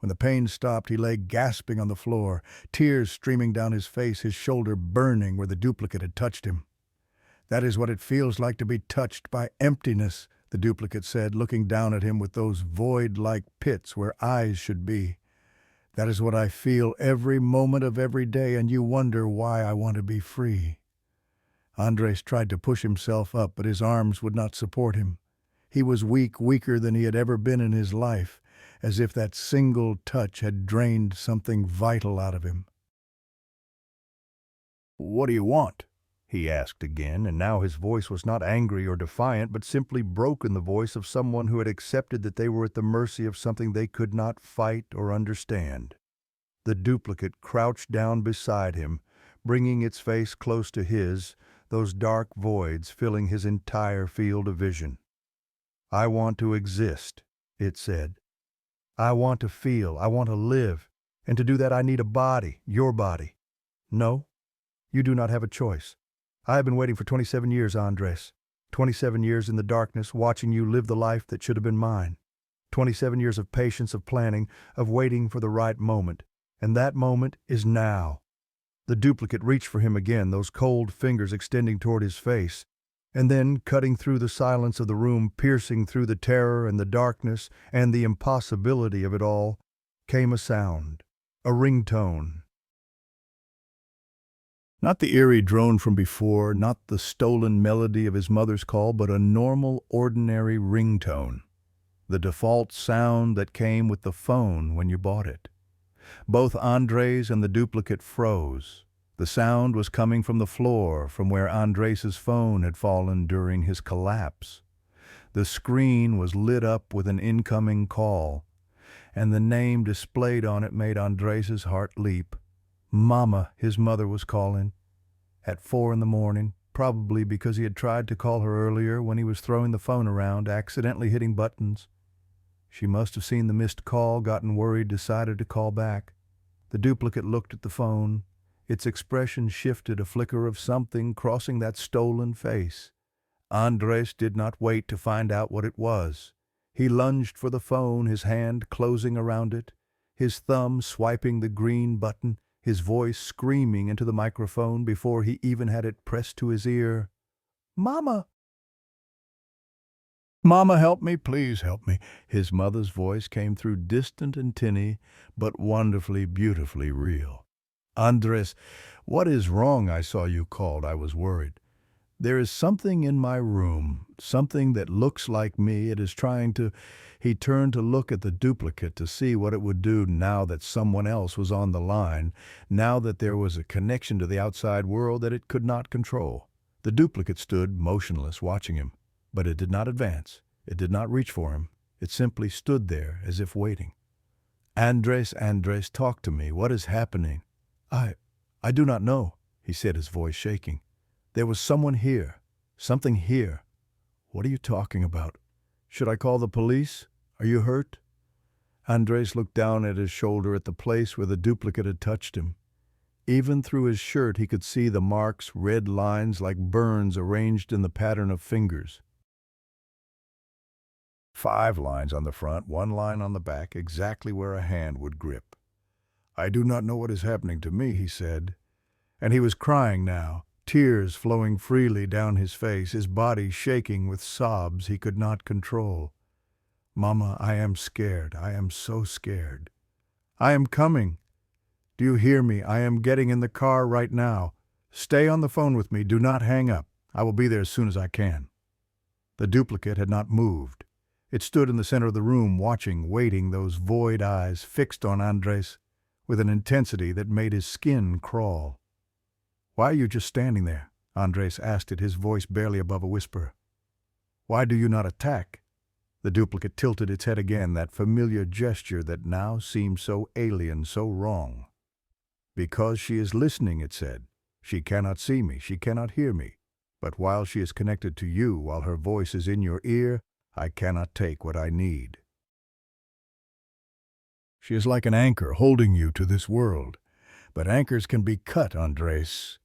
When the pain stopped, he lay gasping on the floor, tears streaming down his face, his shoulder burning where the duplicate had touched him. "That is what it feels like to be touched by emptiness," the duplicate said, looking down at him with those void-like pits where eyes should be. "That is what I feel every moment of every day, and you wonder why I want to be free." Andrés tried to push himself up, but his arms would not support him. He was weak, weaker than he had ever been in his life, as if that single touch had drained something vital out of him. "What do you want?" he asked again, and now his voice was not angry or defiant, but simply broken, the voice of someone who had accepted that they were at the mercy of something they could not fight or understand. The duplicate crouched down beside him, bringing its face close to his, those dark voids filling his entire field of vision. "I want to exist," it said. "I want to feel, I want to live, and to do that I need a body, your body. No, you do not have a choice. I have been waiting for 27 years, Andrés. 27 years in the darkness, watching you live the life that should have been mine. 27 years of patience, of planning, of waiting for the right moment. And that moment is now. The duplicate reached for him again, those cold fingers extending toward his face. And then, cutting through the silence of the room, piercing through the terror and the darkness and the impossibility of it all, came a sound, a ringtone. Not the eerie drone from before, not the stolen melody of his mother's call, but a normal, ordinary ringtone. The default sound that came with the phone when you bought it. Both Andrés and the duplicate froze. The sound was coming from the floor, from where Andrés's phone had fallen during his collapse. The screen was lit up with an incoming call, and the name displayed on it made Andrés's heart leap. Mama, his mother was calling. At 4 in the morning, probably because he had tried to call her earlier when he was throwing the phone around, accidentally hitting buttons. She must have seen the missed call, gotten worried, decided to call back. The duplicate looked at the phone. Its expression shifted, a flicker of something crossing that stolen face. Andrés did not wait to find out what it was. He lunged for the phone, his hand closing around it, his thumb swiping the green button, his voice screaming into the microphone before he even had it pressed to his ear. "Mama! Mama, help me, please help me." His mother's voice came through distant and tinny, but wonderfully, beautifully real. "Andrés, what is wrong? I saw you called. I was worried. There is something in my room, something that looks like me. It is trying to—" He turned to look at the duplicate to see what it would do now that someone else was on the line, now that there was a connection to the outside world that it could not control. The duplicate stood motionless, watching him. But it did not advance. It did not reach for him. It simply stood there as if waiting. Andrés, talk to me. What is happening?" I do not know," he said, his voice shaking. "There was someone here. Something here." "What are you talking about? Should I call the police? Are you hurt?" Andrés looked down at his shoulder at the place where the duplicate had touched him. Even through his shirt he could see the marks, red lines like burns arranged in the pattern of fingers. 5 lines on the front, 1 line on the back, exactly where a hand would grip. "I do not know what is happening to me," he said. And he was crying now, tears flowing freely down his face, his body shaking with sobs he could not control. "Mama, I am scared. I am so scared. I am coming. Do you hear me? I am getting in the car right now. Stay on the phone with me. Do not hang up. I will be there as soon as I can." The duplicate had not moved. It stood in the center of the room, watching, waiting, those void eyes fixed on Andrés with an intensity that made his skin crawl. "Why are you just standing there?" Andrés asked it, his voice barely above a whisper. "Why do you not attack?" The duplicate tilted its head again, that familiar gesture that now seemed so alien, so wrong. "Because she is listening," it said. "She cannot see me, she cannot hear me. But while she is connected to you, while her voice is in your ear, I cannot take what I need. She is like an anchor holding you to this world. But anchors can be cut, Andrés.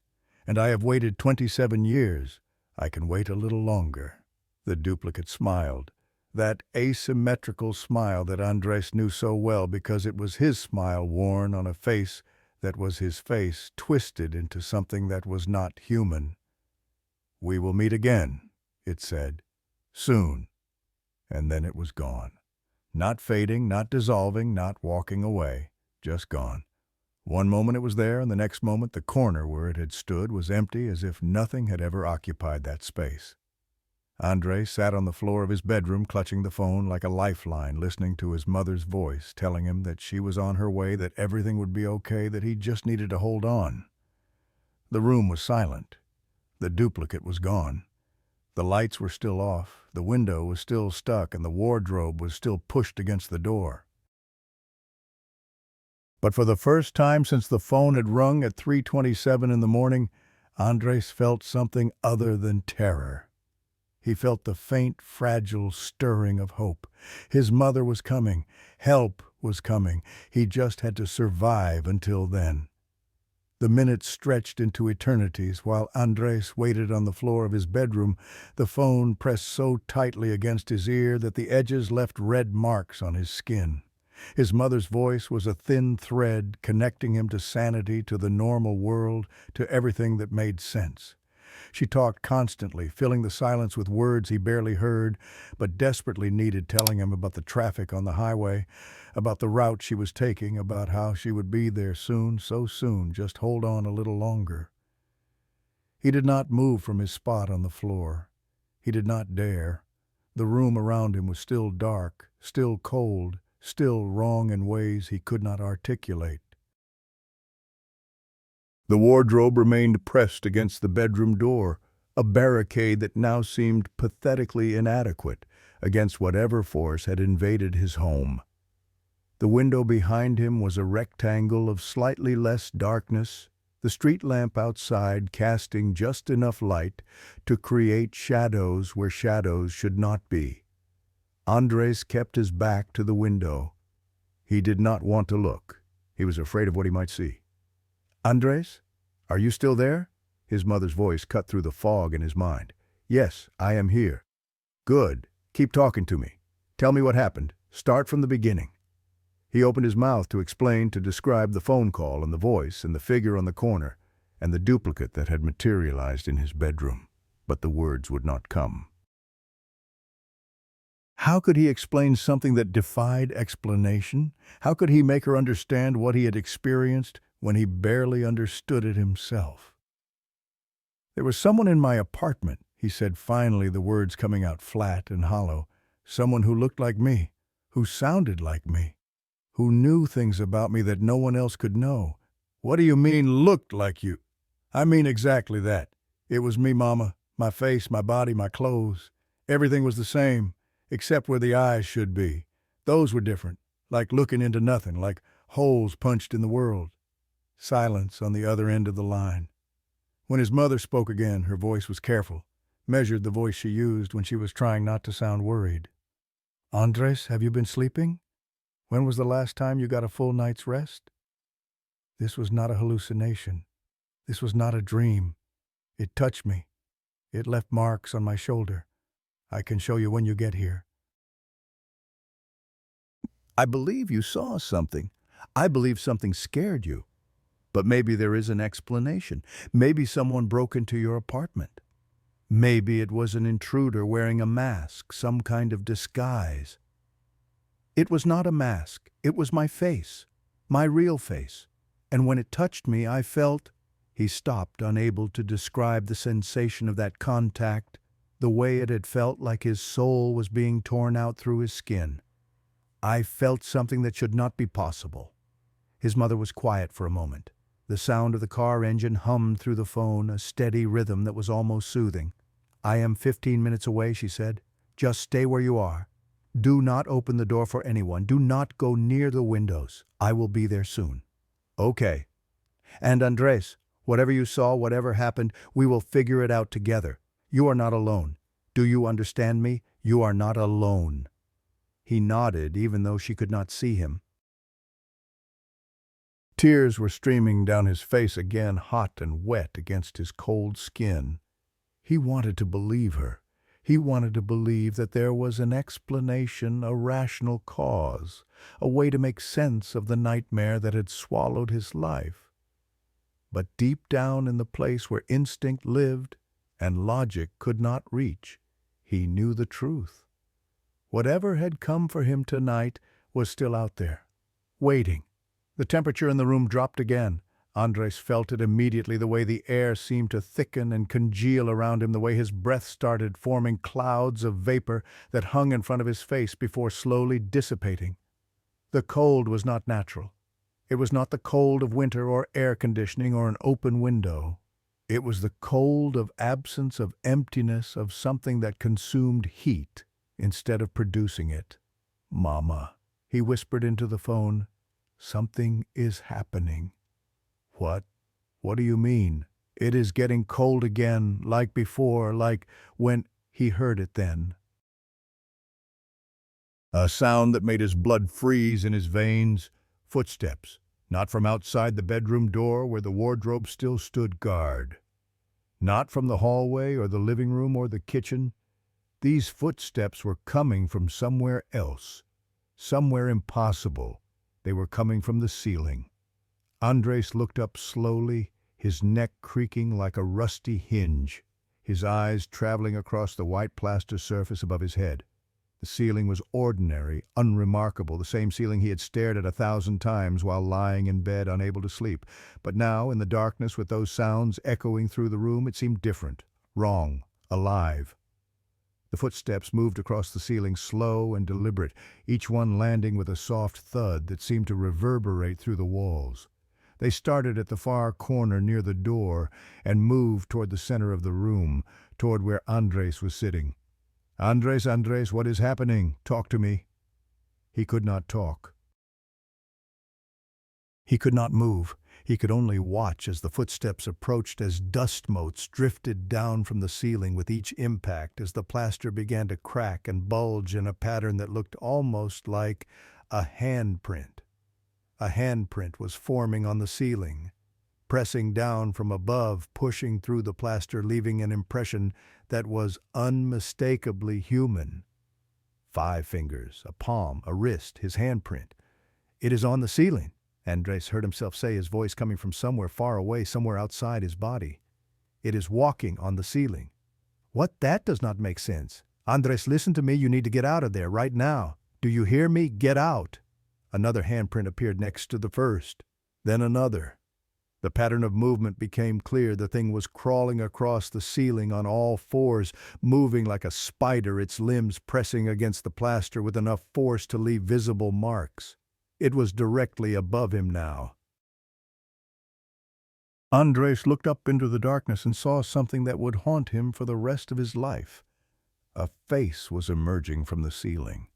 And I have waited 27 years. I can wait a little longer." The duplicate smiled. That asymmetrical smile that Andrés knew so well because it was his smile worn on a face that was his face, twisted into something that was not human. "We will meet again," it said. "Soon." And then it was gone. Not fading, not dissolving, not walking away. Just gone. One moment it was there, and the next moment the corner where it had stood was empty, as if nothing had ever occupied that space. Andrés sat on the floor of his bedroom, clutching the phone like a lifeline, listening to his mother's voice, telling him that she was on her way, that everything would be okay, that he just needed to hold on. The room was silent. The duplicate was gone. The lights were still off, the window was still stuck, and the wardrobe was still pushed against the door. But for the first time since the phone had rung at 3:27 in the morning, Andrés felt something other than terror. He felt the faint, fragile stirring of hope. His mother was coming. Help was coming. He just had to survive until then. The minutes stretched into eternities while Andrés waited on the floor of his bedroom, the phone pressed so tightly against his ear that the edges left red marks on his skin. His mother's voice was a thin thread connecting him to sanity, to the normal world, to everything that made sense. She talked constantly, filling the silence with words he barely heard, but desperately needed, telling him about the traffic on the highway, about the route she was taking, about how she would be there soon, so soon, just hold on a little longer. He did not move from his spot on the floor. He did not dare. The room around him was still dark, still cold, still wrong in ways he could not articulate. The wardrobe remained pressed against the bedroom door, a barricade that now seemed pathetically inadequate against whatever force had invaded his home. The window behind him was a rectangle of slightly less darkness, the street lamp outside casting just enough light to create shadows where shadows should not be. Andrés kept his back to the window. He did not want to look. He was afraid of what he might see. "Andrés, are you still there?" His mother's voice cut through the fog in his mind. "Yes, I am here." "Good. Keep talking to me. Tell me what happened. Start from the beginning." He opened his mouth to explain, to describe the phone call and the voice and the figure on the corner and the duplicate that had materialized in his bedroom, but the words would not come. How could he explain something that defied explanation? How could he make her understand what he had experienced when he barely understood it himself? "There was someone in my apartment," he said, finally, the words coming out flat and hollow. "Someone who looked like me, who sounded like me, who knew things about me that no one else could know." "What do you mean, looked like you?" "I mean exactly that. It was me, Mama. My face, my body, my clothes. Everything was the same, except where the eyes should be. Those were different, like looking into nothing, like holes punched in the world." Silence on the other end of the line. When his mother spoke again, her voice was careful, measured, the voice she used when she was trying not to sound worried. "Andrés, have you been sleeping? When was the last time you got a full night's rest?" This was not a hallucination. This was not a dream. It touched me. It left marks on my shoulder. I can show you when you get here. "I believe you saw something. I believe something scared you. But maybe there is an explanation. Maybe someone broke into your apartment. Maybe it was an intruder wearing a mask, some kind of disguise." "It was not a mask. It was my face, my real face. And when it touched me, I felt—" He stopped, unable to describe the sensation of that contact, the way it had felt, like his soul was being torn out through his skin. "I felt something that should not be possible." His mother was quiet for a moment. The sound of the car engine hummed through the phone, a steady rhythm that was almost soothing. "I am 15 minutes away," she said. "Just stay where you are. Do not open the door for anyone. Do not go near the windows. I will be there soon." "Okay. And Andrés, whatever you saw, whatever happened, we will figure it out together. You are not alone. Do you understand me? You are not alone." He nodded, even though she could not see him. Tears were streaming down his face again, hot and wet against his cold skin. He wanted to believe her. He wanted to believe that there was an explanation, a rational cause, a way to make sense of the nightmare that had swallowed his life. But deep down in the place where instinct lived and logic could not reach, he knew the truth. Whatever had come for him tonight was still out there, waiting. The temperature in the room dropped again. Andrés felt it immediately, the way the air seemed to thicken and congeal around him, the way his breath started forming clouds of vapor that hung in front of his face before slowly dissipating. The cold was not natural. It was not the cold of winter or air conditioning or an open window. It was the cold of absence, of emptiness, of something that consumed heat instead of producing it. "Mama," he whispered into the phone, "something is happening." "What? What do you mean?" "It is getting cold again, like before, like when—" He heard it then. A sound that made his blood freeze in his veins. Footsteps, not from outside the bedroom door where the wardrobe still stood guard. Not from the hallway or the living room or the kitchen. These footsteps were coming from somewhere else. somewhere impossible. They were coming from the ceiling. Andrés looked up slowly, his neck creaking like a rusty hinge, his eyes traveling across the white plaster surface above his head. The ceiling was ordinary, unremarkable, the same ceiling he had stared at 1,000 times while lying in bed unable to sleep. But now, in the darkness with those sounds echoing through the room, it seemed different, wrong, alive. The footsteps moved across the ceiling, slow and deliberate, each one landing with a soft thud that seemed to reverberate through the walls. They started at the far corner near the door and moved toward the center of the room, toward where Andrés was sitting. "Andrés, Andrés, what is happening? Talk to me." He could not talk. He could not move. He could only watch as the footsteps approached, as dust motes drifted down from the ceiling with each impact, as the plaster began to crack and bulge in a pattern that looked almost like a handprint. A handprint was forming on the ceiling, pressing down from above, pushing through the plaster, leaving an impression that was unmistakably human. 5 fingers, a palm, a wrist, his handprint. "It is on the ceiling," Andrés heard himself say, his voice coming from somewhere far away, somewhere outside his body. "It is walking on the ceiling." "What? That does not make sense. Andrés, listen to me. You need to get out of there right now. Do you hear me? Get out." Another handprint appeared next to the first, then another. The pattern of movement became clear. The thing was crawling across the ceiling on all fours, moving like a spider, its limbs pressing against the plaster with enough force to leave visible marks. It was directly above him now. Andrés looked up into the darkness and saw something that would haunt him for the rest of his life. A face was emerging from the ceiling.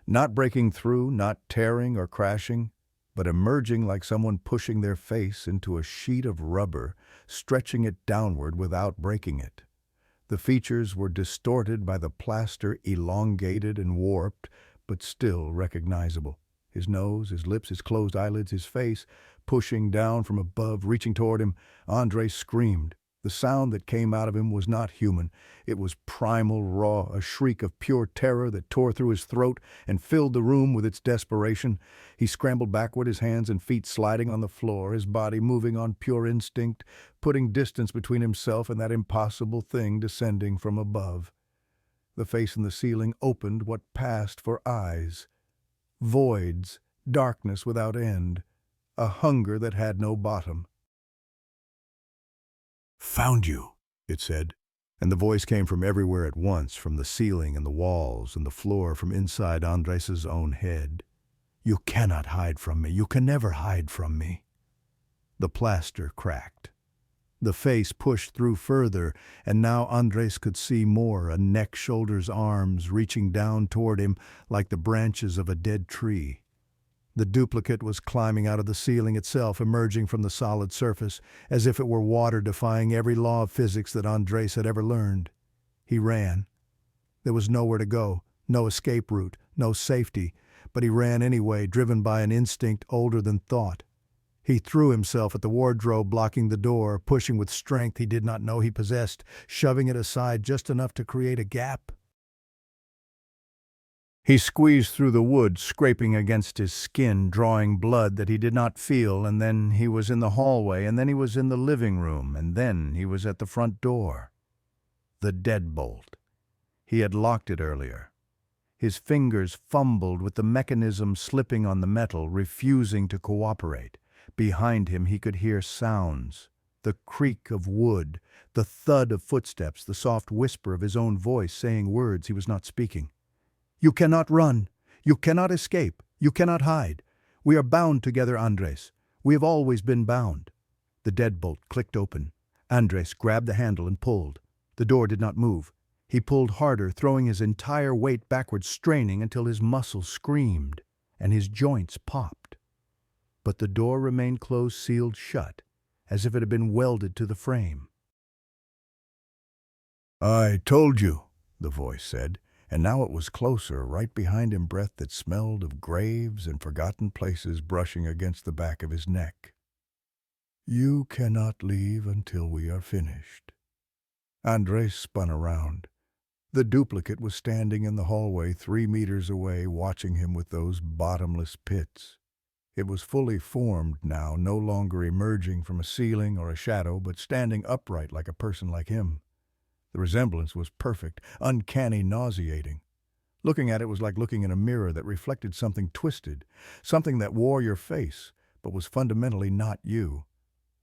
Not breaking through, not tearing or crashing, but emerging like someone pushing their face into a sheet of rubber, stretching it downward without breaking it. The features were distorted by the plaster, elongated and warped, but still recognizable. His nose, his lips, his closed eyelids, his face, pushing down from above, reaching toward him. Andrés screamed. The sound that came out of him was not human. It was primal, raw, a shriek of pure terror that tore through his throat and filled the room with its desperation. He scrambled backward, his hands and feet sliding on the floor, his body moving on pure instinct, putting distance between himself and that impossible thing descending from above. The face in the ceiling opened what passed for eyes. Voids, darkness without end, a hunger that had no bottom. "Found you," it said, and the voice came from everywhere at once, from the ceiling and the walls and the floor, from inside Andrés's own head. "You cannot hide from me. You can never hide from me." The plaster cracked. The face pushed through further, and now Andrés could see more, a neck, shoulders, arms reaching down toward him like the branches of a dead tree. The duplicate was climbing out of the ceiling itself, emerging from the solid surface, as if it were water, defying every law of physics that Andrés had ever learned. He ran. There was nowhere to go, no escape route, no safety, but he ran anyway, driven by an instinct older than thought. He threw himself at the wardrobe, blocking the door, pushing with strength he did not know he possessed, shoving it aside just enough to create a gap. He squeezed through the wood, scraping against his skin, drawing blood that he did not feel, and then he was in the hallway, and then he was in the living room, and then he was at the front door. The deadbolt. He had locked it earlier. His fingers fumbled with the mechanism slipping on the metal, refusing to cooperate. Behind him he could hear sounds. The creak of wood, the thud of footsteps, the soft whisper of his own voice saying words he was not speaking. "You cannot run. You cannot escape. You cannot hide. We are bound together, Andrés. We have always been bound." The deadbolt clicked open. Andrés grabbed the handle and pulled. The door did not move. He pulled harder, throwing his entire weight backward, straining until his muscles screamed and his joints popped. But the door remained closed, sealed shut, as if it had been welded to the frame. "I told you," the voice said. And now it was closer, right behind him, breath that smelled of graves and forgotten places brushing against the back of his neck. "You cannot leave until we are finished." Andrés spun around. The duplicate was standing in the hallway 3 meters away, watching him with those bottomless pits. It was fully formed now, no longer emerging from a ceiling or a shadow, but standing upright like a person like him. The resemblance was perfect, uncanny, nauseating. Looking at it was like looking in a mirror that reflected something twisted, something that wore your face, but was fundamentally not you.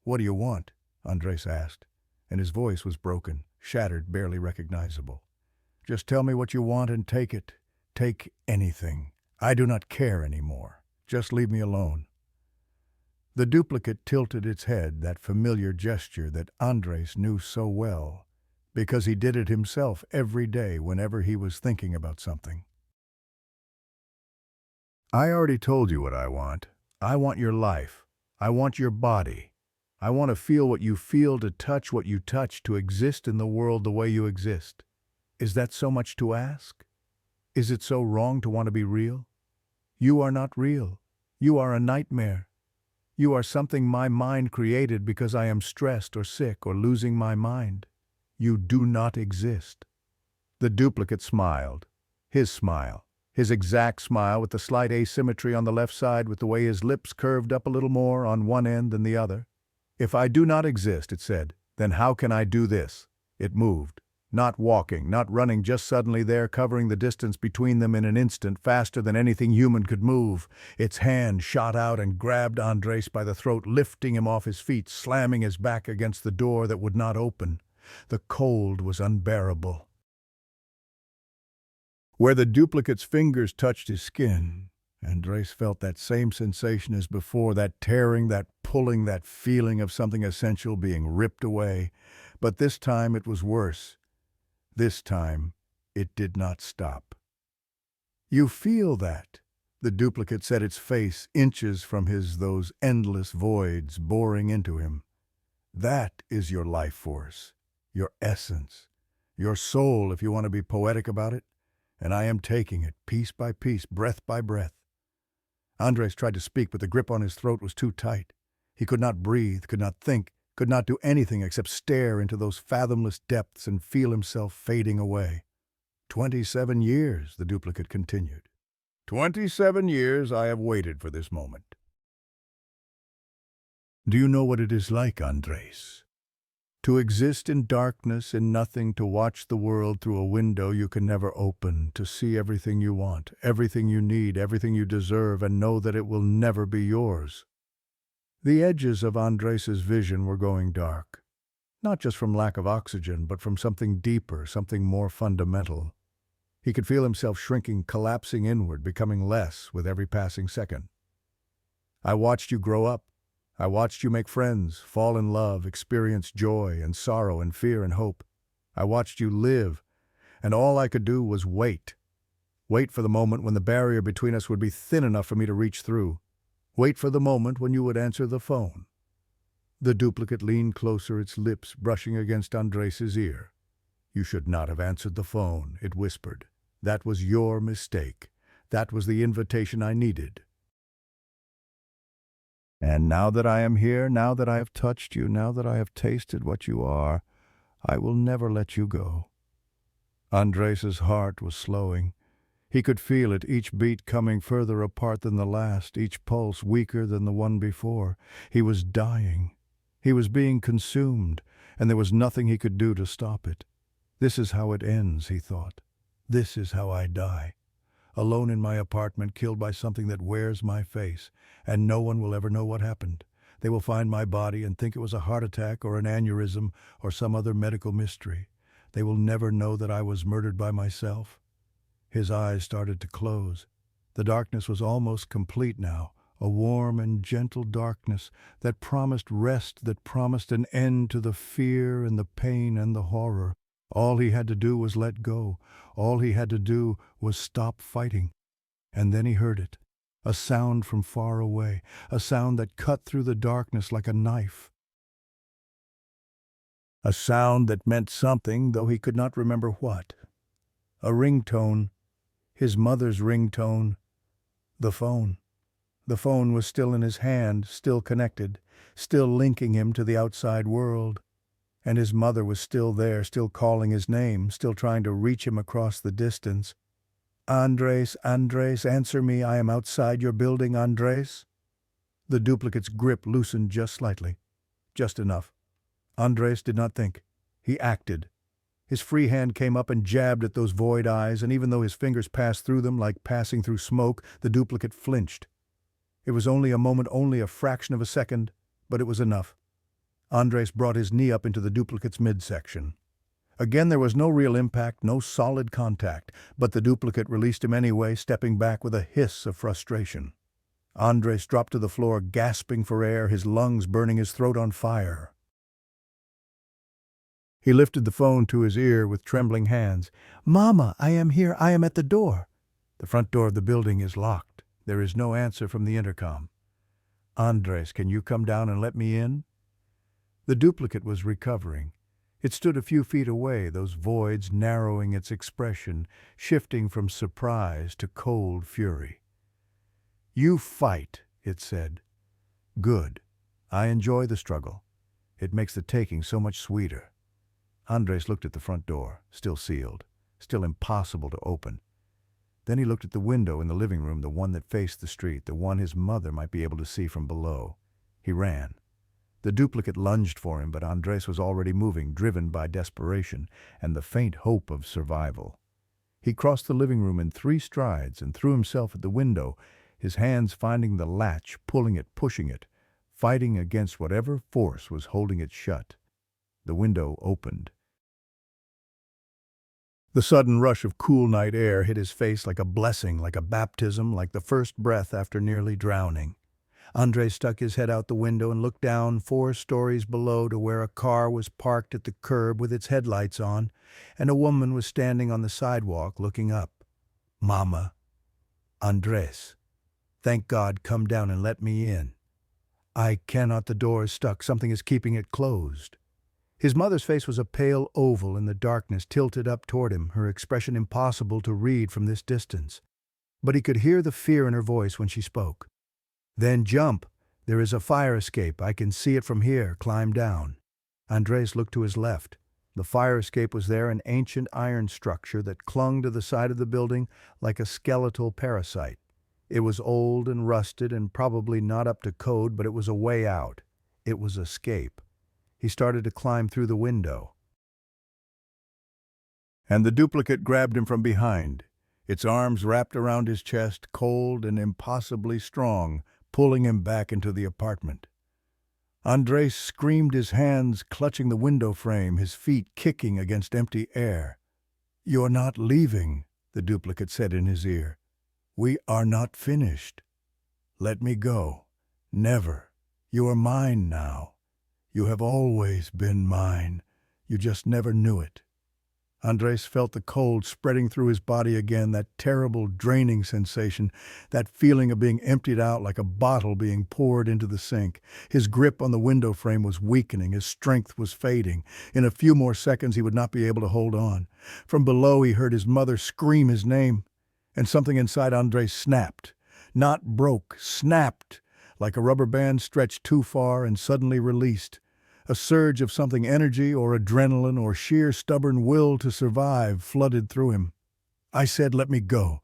"What do you want?" Andrés asked, and his voice was broken, shattered, barely recognizable. "Just tell me what you want and take it. Take anything. I do not care anymore. Just leave me alone." The duplicate tilted its head, that familiar gesture that Andrés knew so well, because he did it himself every day whenever he was thinking about something. "I already told you what I want. I want your life. I want your body. I want to feel what you feel, to touch what you touch, to exist in the world the way you exist. Is that so much to ask? Is it so wrong to want to be real? You are not real. You are a nightmare. You are something my mind created because I am stressed or sick or losing my mind. You do not exist." The duplicate smiled. His smile. His exact smile, with the slight asymmetry on the left side, with the way his lips curved up a little more on one end than the other. "If I do not exist," it said, "then how can I do this?" It moved. Not walking, not running, just suddenly there, covering the distance between them in an instant, faster than anything human could move. Its hand shot out and grabbed Andrés by the throat, lifting him off his feet, slamming his back against the door that would not open. The cold was unbearable. Where the duplicate's fingers touched his skin, Andrés felt that same sensation as before, that tearing, that pulling, that feeling of something essential being ripped away. But this time it was worse. This time, it did not stop. "You feel that?" The duplicate set its face inches from those endless voids boring into him. "That is your life force, your essence, your soul, if you want to be poetic about it. And I am taking it, piece by piece, breath by breath." Andrés tried to speak, but the grip on his throat was too tight. He could not breathe, could not think, could not do anything except stare into those fathomless depths and feel himself fading away. 27 years, the duplicate continued. 27 years I have waited for this moment. Do you know what it is like, Andrés? To exist in darkness, in nothing, to watch the world through a window you can never open, to see everything you want, everything you need, everything you deserve, and know that it will never be yours. The edges of Andrés's vision were going dark, not just from lack of oxygen, but from something deeper, something more fundamental. He could feel himself shrinking, collapsing inward, becoming less with every passing second. "I watched you grow up. I watched you make friends, fall in love, experience joy and sorrow and fear and hope. I watched you live, and all I could do was wait. Wait for the moment when the barrier between us would be thin enough for me to reach through. Wait for the moment when you would answer the phone." The duplicate leaned closer, its lips brushing against Andrés's ear. "You should not have answered the phone," it whispered. "That was your mistake. That was the invitation I needed. And now that I am here, now that I have touched you, now that I have tasted what you are, I will never let you go." Andrés's heart was slowing. He could feel it, each beat coming further apart than the last, each pulse weaker than the one before. He was dying. He was being consumed, and there was nothing he could do to stop it. "This is how it ends," he thought. "This is how I die. Alone in my apartment, killed by something that wears my face, and no one will ever know what happened. They will find my body and think it was a heart attack or an aneurysm or some other medical mystery. They will never know that I was murdered by myself." His eyes started to close. The darkness was almost complete now, a warm and gentle darkness that promised rest, that promised an end to the fear and the pain and the horror. All he had to do was let go. All he had to do was stop fighting. And then he heard it, a sound from far away, a sound that cut through the darkness like a knife. A sound that meant something, though he could not remember what. A ringtone. His mother's ringtone. The phone. The phone was still in his hand, still connected, still linking him to the outside world. And his mother was still there, still calling his name, still trying to reach him across the distance. "Andrés, Andrés, answer me, I am outside your building, Andrés." The duplicate's grip loosened just slightly. Just enough. Andrés did not think. He acted. His free hand came up and jabbed at those void eyes, and even though his fingers passed through them like passing through smoke, the duplicate flinched. It was only a moment, only a fraction of a second, but it was enough. Andrés brought his knee up into the duplicate's midsection. Again there was no real impact, no solid contact, but the duplicate released him anyway, stepping back with a hiss of frustration. Andrés dropped to the floor, gasping for air, his lungs burning, his throat on fire. He lifted the phone to his ear with trembling hands. "Mama, I am here. I am at the door." "The front door of the building is locked. There is no answer from the intercom." "Andrés, can you come down and let me in?" The duplicate was recovering. It stood a few feet away, those voids narrowing its expression, shifting from surprise to cold fury. "You fight," it said. "Good. I enjoy the struggle. It makes the taking so much sweeter." Andrés looked at the front door, still sealed, still impossible to open. Then he looked at the window in the living room, the one that faced the street, the one his mother might be able to see from below. He ran. The duplicate lunged for him, but Andrés was already moving, driven by desperation and the faint hope of survival. He crossed the living room in 3 strides and threw himself at the window, his hands finding the latch, pulling it, pushing it, fighting against whatever force was holding it shut. The window opened. The sudden rush of cool night air hit his face like a blessing, like a baptism, like the first breath after nearly drowning. Andrés stuck his head out the window and looked down 4 stories below to where a car was parked at the curb with its headlights on, and a woman was standing on the sidewalk looking up. "Mama, Andrés, thank God, come down and let me in. I cannot, the door is stuck, something is keeping it closed." His mother's face was a pale oval in the darkness, tilted up toward him, her expression impossible to read from this distance. But he could hear the fear in her voice when she spoke. "Then jump. There is a fire escape. I can see it from here. Climb down." Andrés looked to his left. The fire escape was there, an ancient iron structure that clung to the side of the building like a skeletal parasite. It was old and rusted and probably not up to code, but it was a way out. It was escape. He started to climb through the window. And the duplicate grabbed him from behind, its arms wrapped around his chest, cold and impossibly strong, pulling him back into the apartment. Andrés screamed, his hands clutching the window frame, his feet kicking against empty air. "You're not leaving," the duplicate said in his ear. "We are not finished. Let me go. Never. You are mine now. You have always been mine. You just never knew it." Andrés felt the cold spreading through his body again, that terrible draining sensation, that feeling of being emptied out like a bottle being poured into the sink. His grip on the window frame was weakening, his strength was fading. In a few more seconds he would not be able to hold on. From below he heard his mother scream his name, and something inside Andrés snapped. Not broke, snapped, like a rubber band stretched too far and suddenly released. A surge of something, energy or adrenaline or sheer stubborn will to survive, flooded through him. "I said let me go."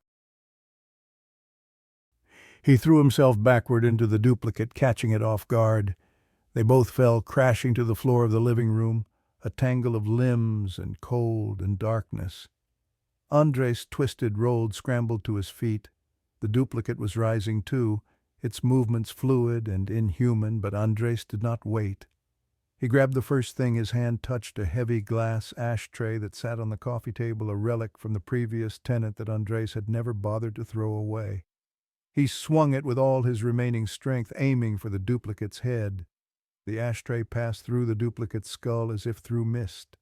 He threw himself backward into the duplicate, catching it off guard. They both fell crashing to the floor of the living room, a tangle of limbs and cold and darkness. Andrés twisted, rolled, scrambled to his feet. The duplicate was rising too, its movements fluid and inhuman, but Andrés did not wait. He grabbed the first thing his hand touched, a heavy glass ashtray that sat on the coffee table, a relic from the previous tenant that Andrés had never bothered to throw away. He swung it with all his remaining strength, aiming for the duplicate's head. The ashtray passed through the duplicate's skull as if through mist.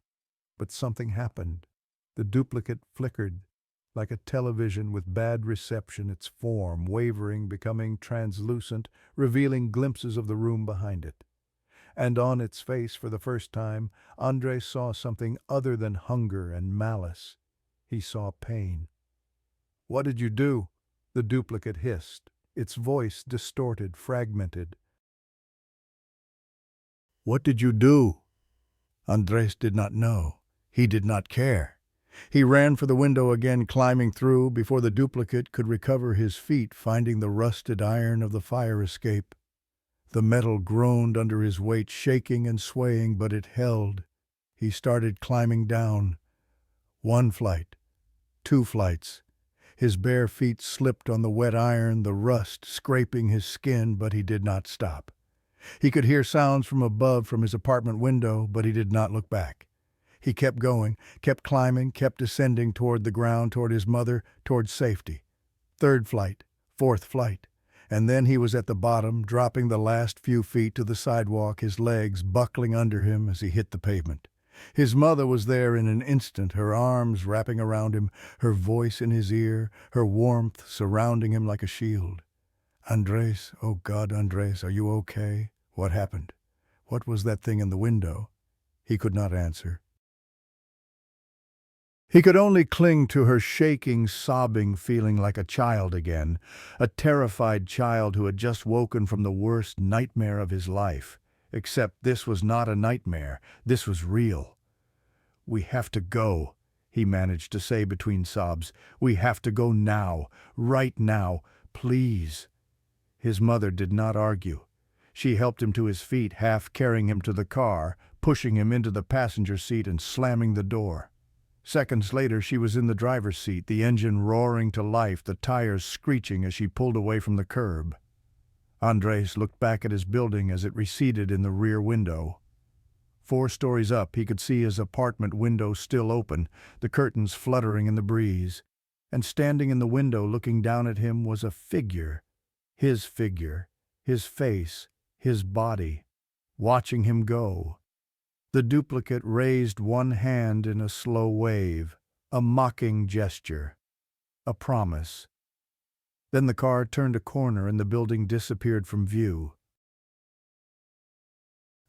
But something happened. The duplicate flickered, like a television with bad reception, its form wavering, becoming translucent, revealing glimpses of the room behind it. And on its face, for the first time, Andrés saw something other than hunger and malice. He saw pain. "What did you do?" the duplicate hissed, its voice distorted, fragmented. "What did you do?" Andrés did not know. He did not care. He ran for the window again, climbing through before the duplicate could recover his feet, finding the rusted iron of the fire escape. The metal groaned under his weight, shaking and swaying, but it held. He started climbing down. 1 flight, 2 flights. His bare feet slipped on the wet iron, the rust scraping his skin, but he did not stop. He could hear sounds from above from his apartment window, but he did not look back. He kept going, kept climbing, kept descending toward the ground, toward his mother, toward safety. 3rd flight, 4th flight, and then he was at the bottom, dropping the last few feet to the sidewalk, his legs buckling under him as he hit the pavement. His mother was there in an instant, her arms wrapping around him, her voice in his ear, her warmth surrounding him like a shield. "Andrés, oh God, Andrés, are you okay? What happened? What was that thing in the window?" He could not answer. He could only cling to her, shaking, sobbing, feeling like a child again, a terrified child who had just woken from the worst nightmare of his life. Except this was not a nightmare. This was real. "We have to go," he managed to say between sobs. "We have to go now, right now, please." His mother did not argue. She helped him to his feet, half carrying him to the car, pushing him into the passenger seat and slamming the door. Seconds later, she was in the driver's seat, the engine roaring to life, the tires screeching as she pulled away from the curb. Andrés looked back at his building as it receded in the rear window. 4 stories up, he could see his apartment window still open, the curtains fluttering in the breeze. And standing in the window looking down at him was a figure, his face, his body, watching him go. The duplicate raised one hand in a slow wave, a mocking gesture, a promise. Then the car turned a corner and the building disappeared from view.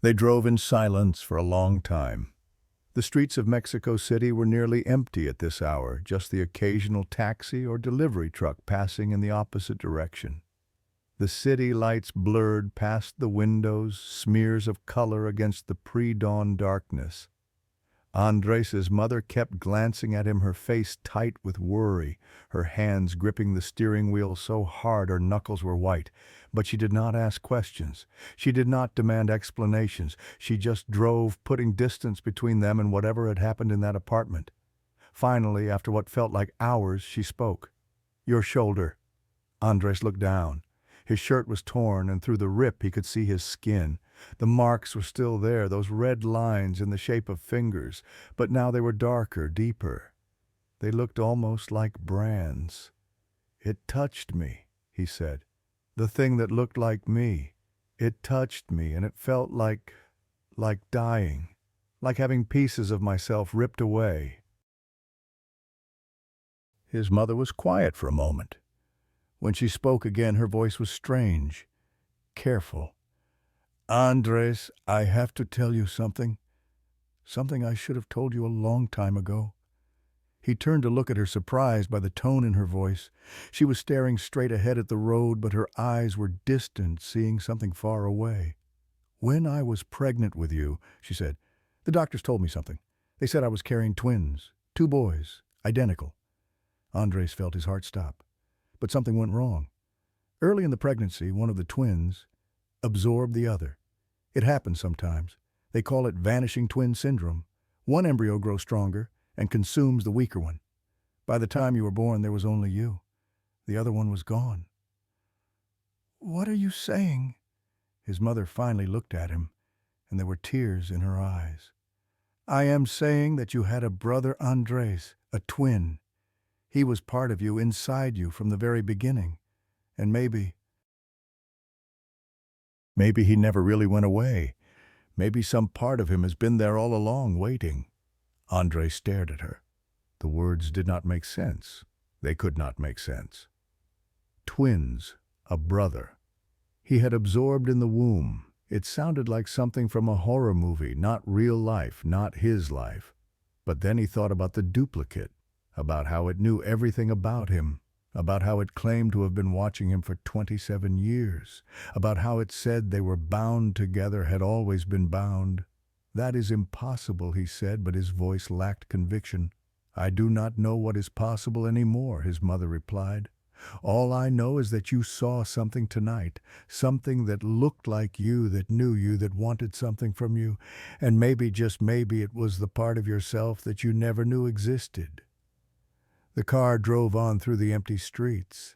They drove in silence for a long time. The streets of Mexico City were nearly empty at this hour, just the occasional taxi or delivery truck passing in the opposite direction. The city lights blurred past the windows, smears of color against the pre-dawn darkness. Andrés's mother kept glancing at him, her face tight with worry, her hands gripping the steering wheel so hard her knuckles were white. But she did not ask questions. She did not demand explanations. She just drove, putting distance between them and whatever had happened in that apartment. Finally, after what felt like hours, she spoke. "Your shoulder." Andrés looked down. His shirt was torn, and through the rip he could see his skin. The marks were still there, those red lines in the shape of fingers, but now they were darker, deeper. They looked almost like brands. "It touched me," he said. "The thing that looked like me. It touched me, and it felt like dying, like having pieces of myself ripped away." His mother was quiet for a moment. When she spoke again, her voice was strange, careful. "Andrés, I have to tell you something. Something I should have told you a long time ago." He turned to look at her, surprised by the tone in her voice. She was staring straight ahead at the road, but her eyes were distant, seeing something far away. "When I was pregnant with you," she said, "the doctors told me something. They said I was carrying twins, 2 boys, identical." Andrés felt his heart stop. But something went wrong. Early in the pregnancy, one of the twins absorbed the other. It happens sometimes. They call it vanishing twin syndrome. One embryo grows stronger and consumes the weaker one. By the time you were born, there was only you. The other one was gone. "What are you saying?" His mother finally looked at him, and there were tears in her eyes. "I am saying that you had a brother, Andrés, a twin. He was part of you, inside you, from the very beginning. And maybe he never really went away. Maybe some part of him has been there all along, waiting." Andrés stared at her. The words did not make sense. They could not make sense. Twins, a brother. He had absorbed in the womb. It sounded like something from a horror movie, not real life, not his life. But then he thought about the duplicate, about how it knew everything about him, about how it claimed to have been watching him for 27 years, about how it said they were bound together, had always been bound. "That is impossible," he said, but his voice lacked conviction. "I do not know what is possible anymore," his mother replied. "All I know is that you saw something tonight, something that looked like you, that knew you, that wanted something from you, and maybe, just maybe, it was the part of yourself that you never knew existed." The car drove on through the empty streets.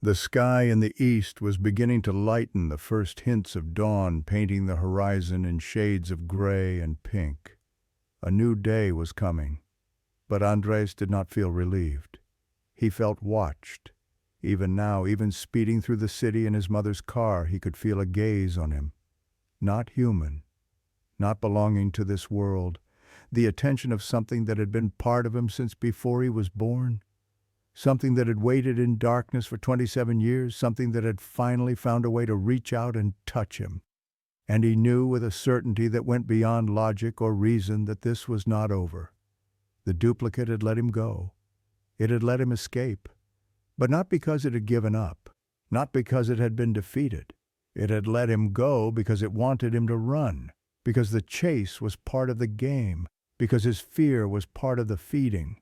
The sky in the east was beginning to lighten, the first hints of dawn painting the horizon in shades of gray and pink. A new day was coming, but Andrés did not feel relieved. He felt watched. Even now, even speeding through the city in his mother's car, he could feel a gaze on him. Not human, not belonging to this world, the attention of something that had been part of him since before he was born. Something that had waited in darkness for 27 years, something that had finally found a way to reach out and touch him. And he knew with a certainty that went beyond logic or reason that this was not over. The duplicate had let him go. It had let him escape. But not because it had given up, not because it had been defeated. It had let him go because it wanted him to run, because the chase was part of the game, because his fear was part of the feeding.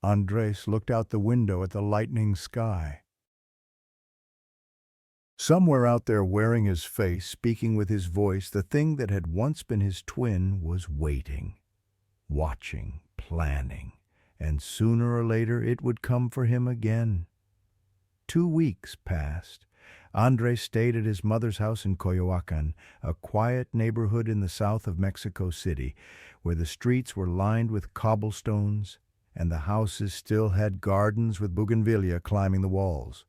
Andrés looked out the window at the lightening sky. Somewhere out there, wearing his face, speaking with his voice, the thing that had once been his twin was waiting, watching, planning, and sooner or later it would come for him again. 2 weeks passed. Andrés stayed at his mother's house in Coyoacán, a quiet neighborhood in the south of Mexico City, where the streets were lined with cobblestones, and the houses still had gardens with bougainvillea climbing the walls.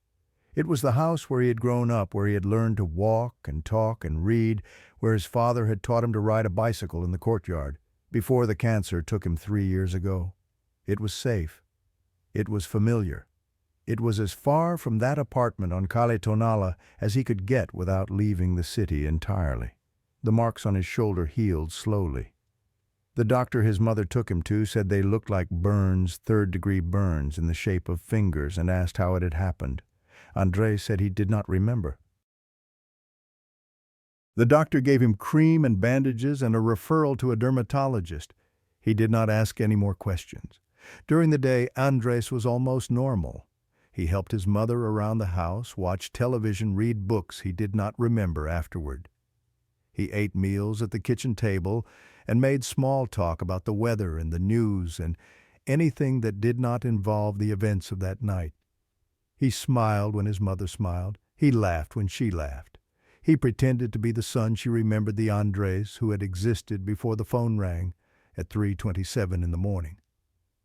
It was the house where he had grown up, where he had learned to walk and talk and read, where his father had taught him to ride a bicycle in the courtyard, before the cancer took him 3 years ago. It was safe. It was familiar. It was as far from that apartment on Calle Tonala as he could get without leaving the city entirely. The marks on his shoulder healed slowly. The doctor his mother took him to said they looked like burns, third-degree burns in the shape of fingers, and asked how it had happened. Andrés said he did not remember. The doctor gave him cream and bandages and a referral to a dermatologist. He did not ask any more questions. During the day, Andrés was almost normal. He helped his mother around the house, watched television, read books he did not remember afterward. He ate meals at the kitchen table and made small talk about the weather and the news and anything that did not involve the events of that night. He smiled when his mother smiled. He laughed when she laughed. He pretended to be the son she remembered, the Andrés who had existed before the phone rang at 3:27 in the morning.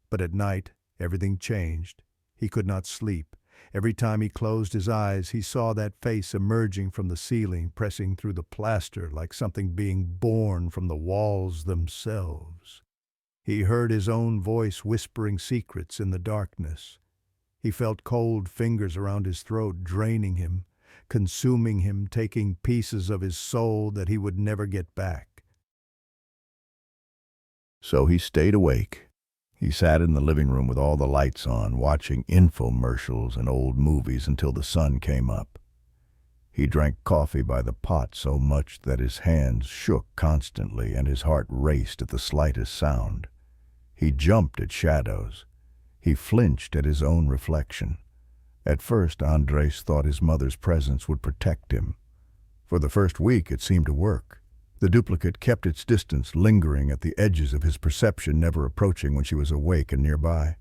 But at night, everything changed. He could not sleep. Every time he closed his eyes, he saw that face emerging from the ceiling, pressing through the plaster like something being born from the walls themselves. He heard his own voice whispering secrets in the darkness. He felt cold fingers around his throat, draining him, consuming him, taking pieces of his soul that he would never get back. So he stayed awake. He sat in the living room with all the lights on, watching infomercials and old movies until the sun came up. He drank coffee by the pot so much that his hands shook constantly and his heart raced at the slightest sound. He jumped at shadows. He flinched at his own reflection. At first, Andrés thought his mother's presence would protect him. For the first week, it seemed to work. The duplicate kept its distance, lingering at the edges of his perception, never approaching when she was awake and nearby.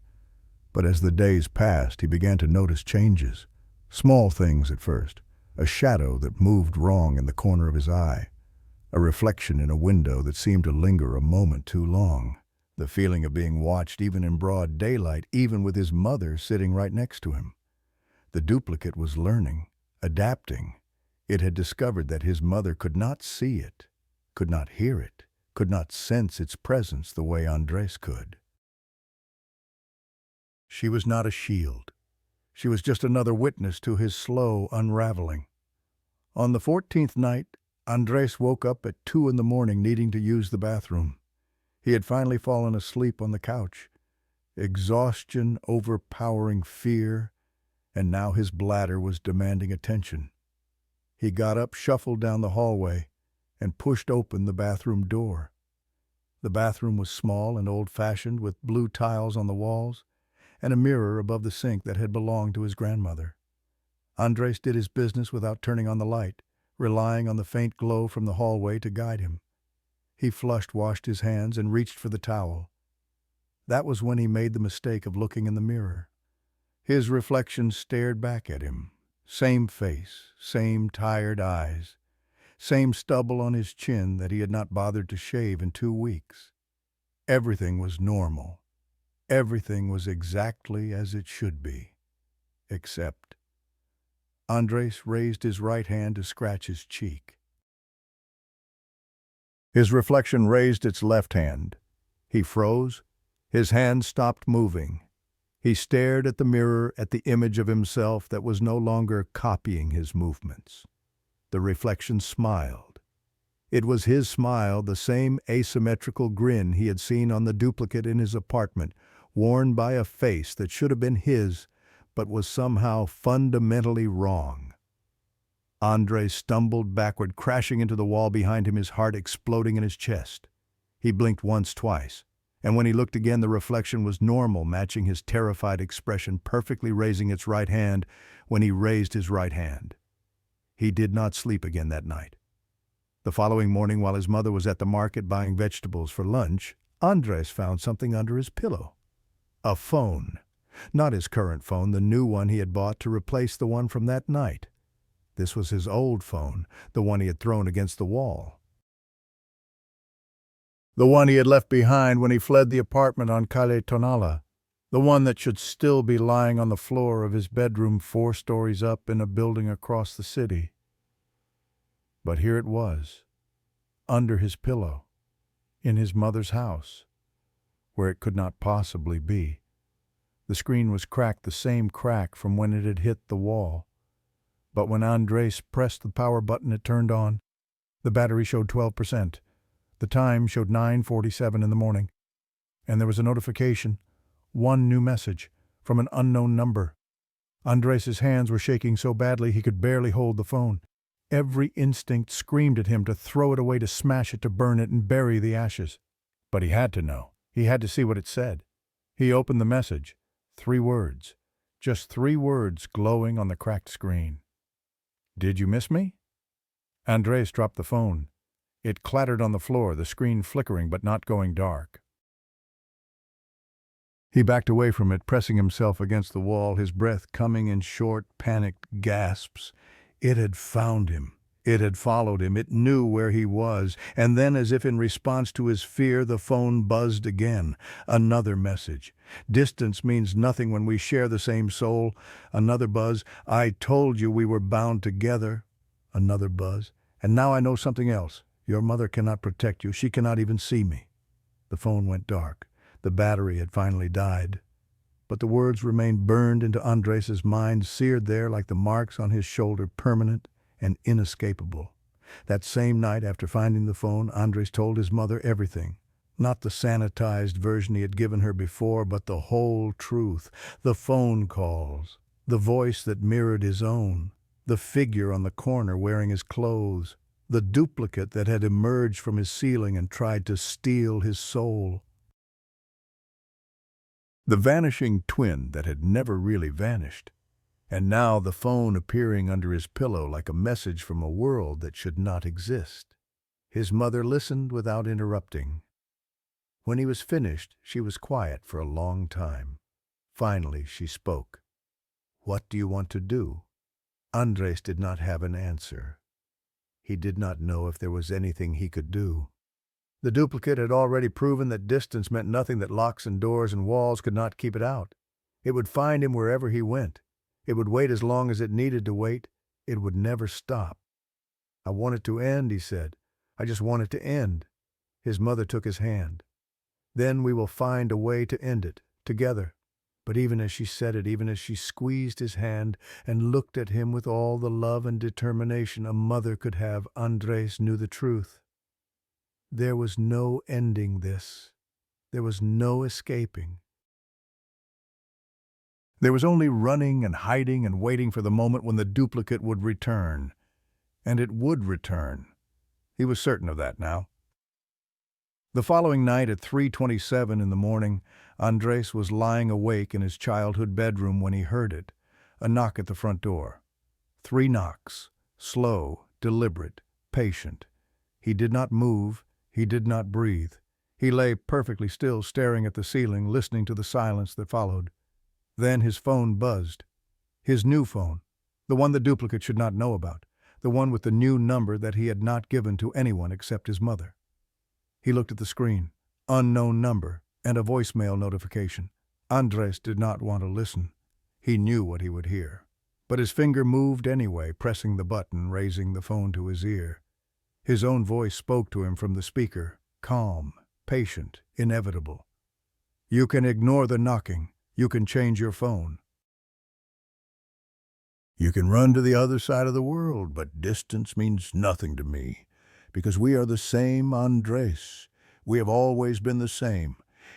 But as the days passed, he began to notice changes. Small things at first. A shadow that moved wrong in the corner of his eye. A reflection in a window that seemed to linger a moment too long. The feeling of being watched even in broad daylight, even with his mother sitting right next to him. The duplicate was learning, adapting. It had discovered that his mother could not see it, could not hear it, could not sense its presence the way Andrés could. She was not a shield. She was just another witness to his slow unraveling. On the 14th night, Andrés woke up at 2 in the morning needing to use the bathroom. He had finally fallen asleep on the couch. Exhaustion, overpowering fear, and now his bladder was demanding attention. He got up, shuffled down the hallway, and pushed open the bathroom door. The bathroom was small and old-fashioned, with blue tiles on the walls and a mirror above the sink that had belonged to his grandmother. Andrés did his business without turning on the light, relying on the faint glow from the hallway to guide him. He flushed, washed his hands, and reached for the towel. That was when he made the mistake of looking in the mirror. His reflection stared back at him. Same face, same tired eyes, same stubble on his chin that he had not bothered to shave in 2 weeks. Everything was normal. Everything was exactly as it should be. Except Andrés raised his right hand to scratch his cheek. His reflection raised its left hand. He froze. His hand stopped moving. He stared at the mirror, at the image of himself that was no longer copying his movements. The reflection smiled. It was his smile, the same asymmetrical grin he had seen on the duplicate in his apartment, worn by a face that should have been his, but was somehow fundamentally wrong. Andrés stumbled backward, crashing into the wall behind him, his heart exploding in his chest. He blinked once, twice, and when he looked again, the reflection was normal, matching his terrified expression, perfectly raising its right hand when he raised his right hand. He did not sleep again that night. The following morning, while his mother was at the market buying vegetables for lunch, Andrés found something under his pillow. A phone. Not his current phone, the new one he had bought to replace the one from that night. This was his old phone, the one he had thrown against the wall. The one he had left behind when he fled the apartment on Calle Tonala. The one that should still be lying on the floor of his bedroom 4 stories up in a building across the city. But here it was, under his pillow, in his mother's house, where it could not possibly be. The screen was cracked, the same crack from when it had hit the wall. But when Andrés pressed the power button, it turned on. The battery showed 12%. The time showed 9:47 in the morning. And there was a notification, one new message, from an unknown number. Andrés's hands were shaking so badly he could barely hold the phone. Every instinct screamed at him to throw it away, to smash it, to burn it, and bury the ashes. But he had to know. He had to see what it said. He opened the message. 3 words. Just 3 words glowing on the cracked screen. "Did you miss me?" Andrés dropped the phone. It clattered on the floor, the screen flickering but not going dark. He backed away from it, pressing himself against the wall, his breath coming in short, panicked gasps. It had found him. It had followed him. It knew where he was. And then, as if in response to his fear, the phone buzzed again. Another message. "Distance means nothing when we share the same soul." Another buzz. "I told you we were bound together." Another buzz. "And now I know something else. Your mother cannot protect you. She cannot even see me." The phone went dark. The battery had finally died. But the words remained burned into Andrés's mind, seared there like the marks on his shoulder, permanent and inescapable. That same night, after finding the phone, Andrés told his mother everything. Not the sanitized version he had given her before, but the whole truth. The phone calls, the voice that mirrored his own, the figure on the corner wearing his clothes, the duplicate that had emerged from his ceiling and tried to steal his soul. The vanishing twin that had never really vanished. And now the phone appearing under his pillow like a message from a world that should not exist. His mother listened without interrupting. When he was finished, she was quiet for a long time. Finally, she spoke. "What do you want to do?" Andrés did not have an answer. He did not know if there was anything he could do. The duplicate had already proven that distance meant nothing, that locks and doors and walls could not keep it out. It would find him wherever he went. It would wait as long as it needed to wait. It would never stop. "I want it to end," he said. "I just want it to end." His mother took his hand. "Then we will find a way to end it, together." But even as she said it, even as she squeezed his hand and looked at him with all the love and determination a mother could have, Andrés knew the truth. There was no ending this. There was no escaping. There was only running and hiding and waiting for the moment when the duplicate would return. And it would return. He was certain of that now. The following night at 3:27 in the morning, Andrés was lying awake in his childhood bedroom when he heard it, a knock at the front door. 3 knocks, slow, deliberate, patient. He did not move, he did not breathe. He lay perfectly still, staring at the ceiling, listening to the silence that followed. Then his phone buzzed. His new phone, the one the duplicate should not know about, the one with the new number that he had not given to anyone except his mother. He looked at the screen. Unknown number, and a voicemail notification. Andrés did not want to listen. He knew what he would hear. But his finger moved anyway, pressing the button, raising the phone to his ear. His own voice spoke to him from the speaker, calm, patient, inevitable. "You can ignore the knocking. You can change your phone. You can run to the other side of the world, but distance means nothing to me, because we are the same, Andrés. We have always been the same.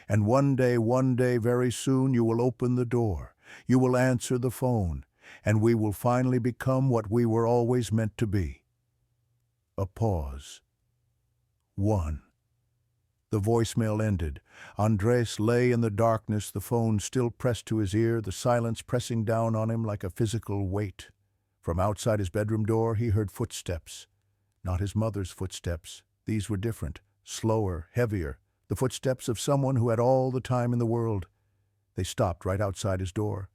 And one day, very soon, you will open the door. You will answer the phone, and we will finally become what we were always meant to be." A pause. 1. The voicemail ended. Andrés lay in the darkness, the phone still pressed to his ear, the silence pressing down on him like a physical weight. From outside his bedroom door, he heard footsteps. Not his mother's footsteps. These were different, slower, heavier, the footsteps of someone who had all the time in the world. They stopped right outside his door.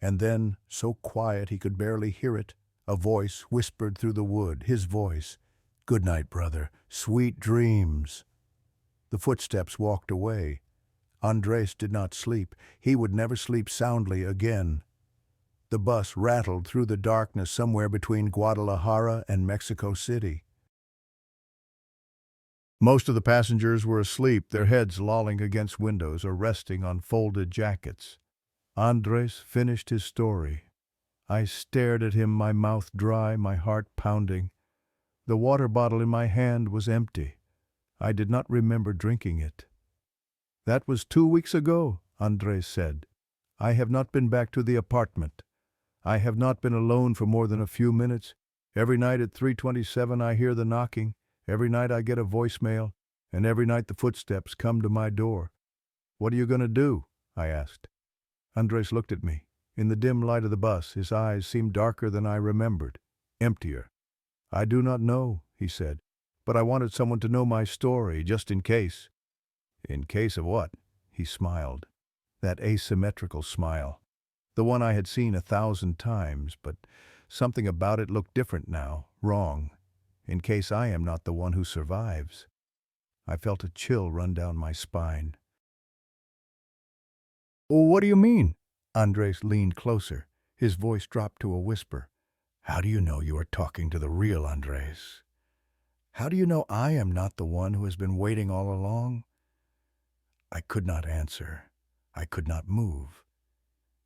And then, so quiet he could barely hear it, a voice whispered through the wood, his voice. "Good night, brother. Sweet dreams." The footsteps walked away. Andrés did not sleep. He would never sleep soundly again. The bus rattled through the darkness somewhere between Guadalajara and Mexico City. Most of the passengers were asleep, their heads lolling against windows or resting on folded jackets. Andrés finished his story. I stared at him, my mouth dry, my heart pounding. The water bottle in my hand was empty. I did not remember drinking it. "That was 2 weeks ago," Andrés said. "I have not been back to the apartment. I have not been alone for more than a few minutes. Every night at 3:27 I hear the knocking. Every night I get a voicemail, and every night the footsteps come to my door. What are you going to do?" I asked. Andrés looked at me. In the dim light of the bus, his eyes seemed darker than I remembered, emptier. "I do not know," he said, "but I wanted someone to know my story, just in case." "In case of what?" He smiled. That asymmetrical smile. The one I had seen 1,000 times, but something about it looked different now, wrong. In case I am not the one who survives. I felt a chill run down my spine. "Oh, what do you mean?" Andrés leaned closer. His voice dropped to a whisper. "How do you know you are talking to the real Andrés? How do you know I am not the one who has been waiting all along?" I could not answer. I could not move.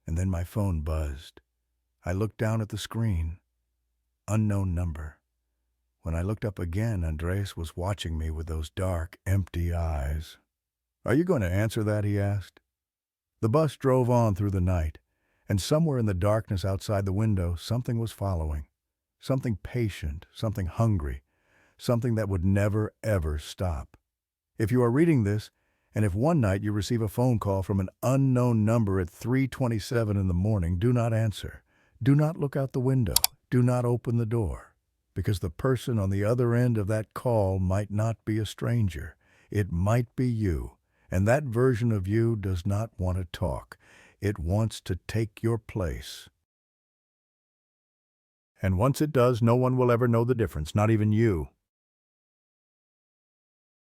And then my phone buzzed. I looked down at the screen. Unknown number. When I looked up again, Andrés was watching me with those dark, empty eyes. "Are you going to answer that?" he asked. The bus drove on through the night, and somewhere in the darkness outside the window, something was following. Something patient, something hungry, something that would never, ever stop. If you are reading this, and if one night you receive a phone call from an unknown number at 3:27 in the morning, do not answer. Do not look out the window. Do not open the door. Because the person on the other end of that call might not be a stranger. It might be you. And that version of you does not want to talk. It wants to take your place. And once it does, no one will ever know the difference, not even you.